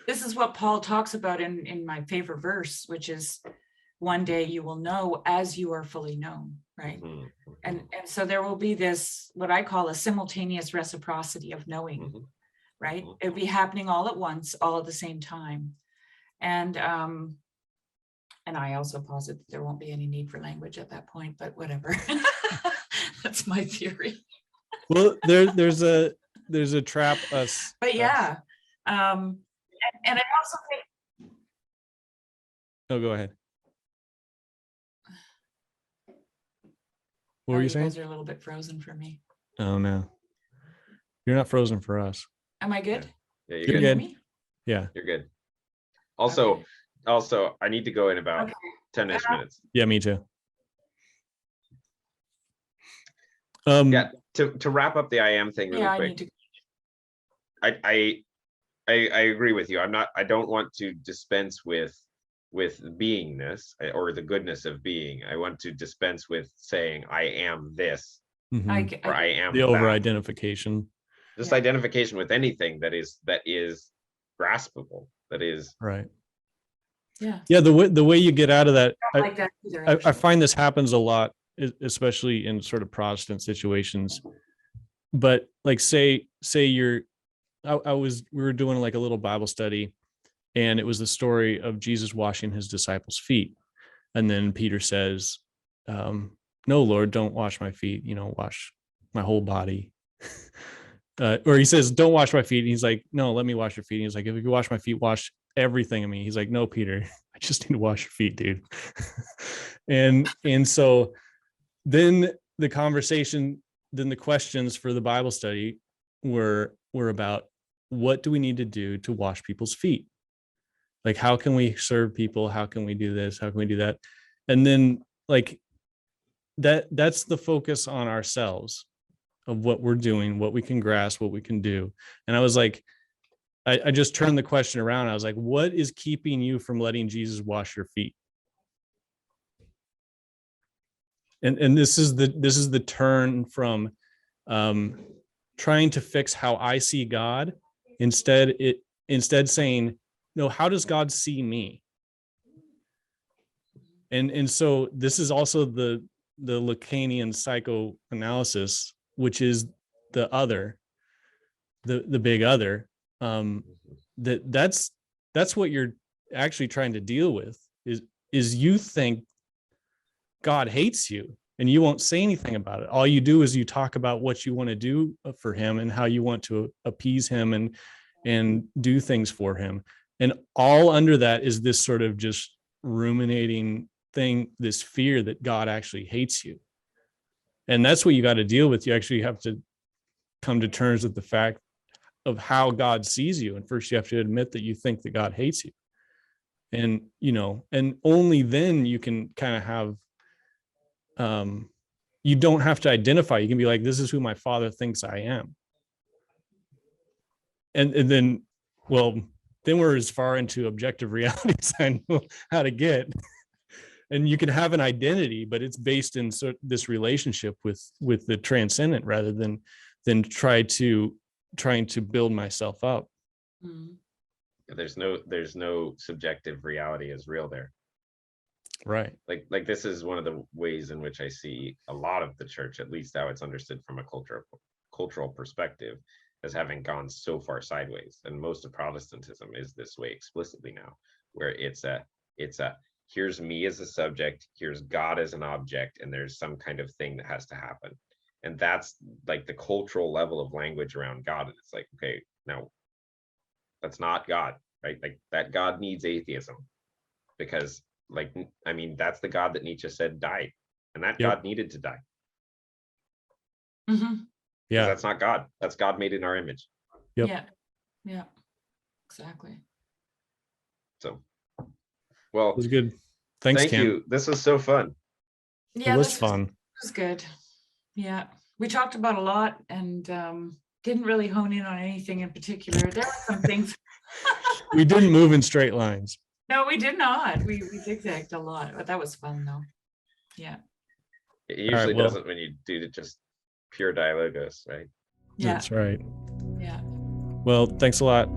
This is what Paul talks about in my favorite verse, which is, one day you will know as you are fully known, right? And so there will be this, what I call a simultaneous reciprocity of knowing, right? It'll be happening all at once, all at the same time. And I also posit that there won't be any need for language at that point, but whatever. That's my theory. Well, there's a trap us. But yeah. And I also think. Oh, go ahead. What were you saying? Guys are a little bit frozen for me. Oh no, you're not frozen for us. Am I good? Yeah, You're good. Yeah, you're good. Also, I need to go in about 10-ish minutes. Yeah, me too. Yeah, to wrap up the I am thing really quick. I agree with you. I don't want to dispense with beingness, or the goodness of being. I want to dispense with saying I am this, or I am the over identification. Just identification with anything that is graspable, that is right. Yeah. The way you get out of that, I don't like that either, I find this happens a lot, especially in sort of Protestant situations. But, like, say we were doing like a little Bible study, and it was the story of Jesus washing his disciples' feet. And then Peter says, no, Lord, don't wash my feet, wash my whole body. Or he says, don't wash my feet. And he's like, no, let me wash your feet. And he's like, if you wash my feet, wash everything of me. He's like, no, Peter, I just need to wash your feet, dude. and so then the conversation, then the questions for the Bible study were about, what do we need to do to wash people's feet? Like, how can we serve people? How can we do this? How can we do that? And then, like, that's the focus on ourselves, of what we're doing, what we can grasp, what we can do. And I was like, I just turned the question around. I was like, what is keeping you from letting Jesus wash your feet? And this is the turn from trying to fix how I see God, instead saying, no, how does God see me? And so this is also the Lacanian psychoanalysis, which is the other, the big other. That's what you're actually trying to deal with, is you think God hates you, and you won't say anything about it. All you do is you talk about what you want to do for him, and how you want to appease him, and do things for him. And all under that is this sort of just ruminating thing, this fear that God actually hates you. And that's what you got to deal with. You actually have to come to terms with the fact of how God sees you. And first you have to admit that you think that God hates you. And, and only then you can kind of have, you don't have to identify. You can be like, this is who my Father thinks I am. And then, well, then we're as far into objective reality as I know how to get. And you can have an identity, but it's based in this relationship with the transcendent, rather than trying to build myself up. There's no subjective reality is real there. Right. Like this is one of the ways in which I see a lot of the church, at least how it's understood from a cultural perspective, as having gone so far sideways. And most of Protestantism is this way explicitly now, where it's a here's me as a subject, here's God as an object, and there's some kind of thing that has to happen. And that's like the cultural level of language around God. And it's like, okay, now that's not God, right? Like that God needs atheism, because like, I mean, that's the God that Nietzsche said died, and that Yep. God needed to die. Mhm. Yeah. That's not God. That's God made in our image. Yep. Yeah. Yeah. Exactly. So, It well, was good. Thanks, thank Ken. you. This was so fun. Yeah, It was this fun. was good. Yeah, we talked about a lot and didn't really hone in on anything in particular. There were some things. We didn't move in straight lines. No, we did not. We zigzagged a lot, but that was fun though. Yeah. It usually well- doesn't when you do just pure dialogos, right? Yeah. That's right. Yeah. Well, thanks a lot.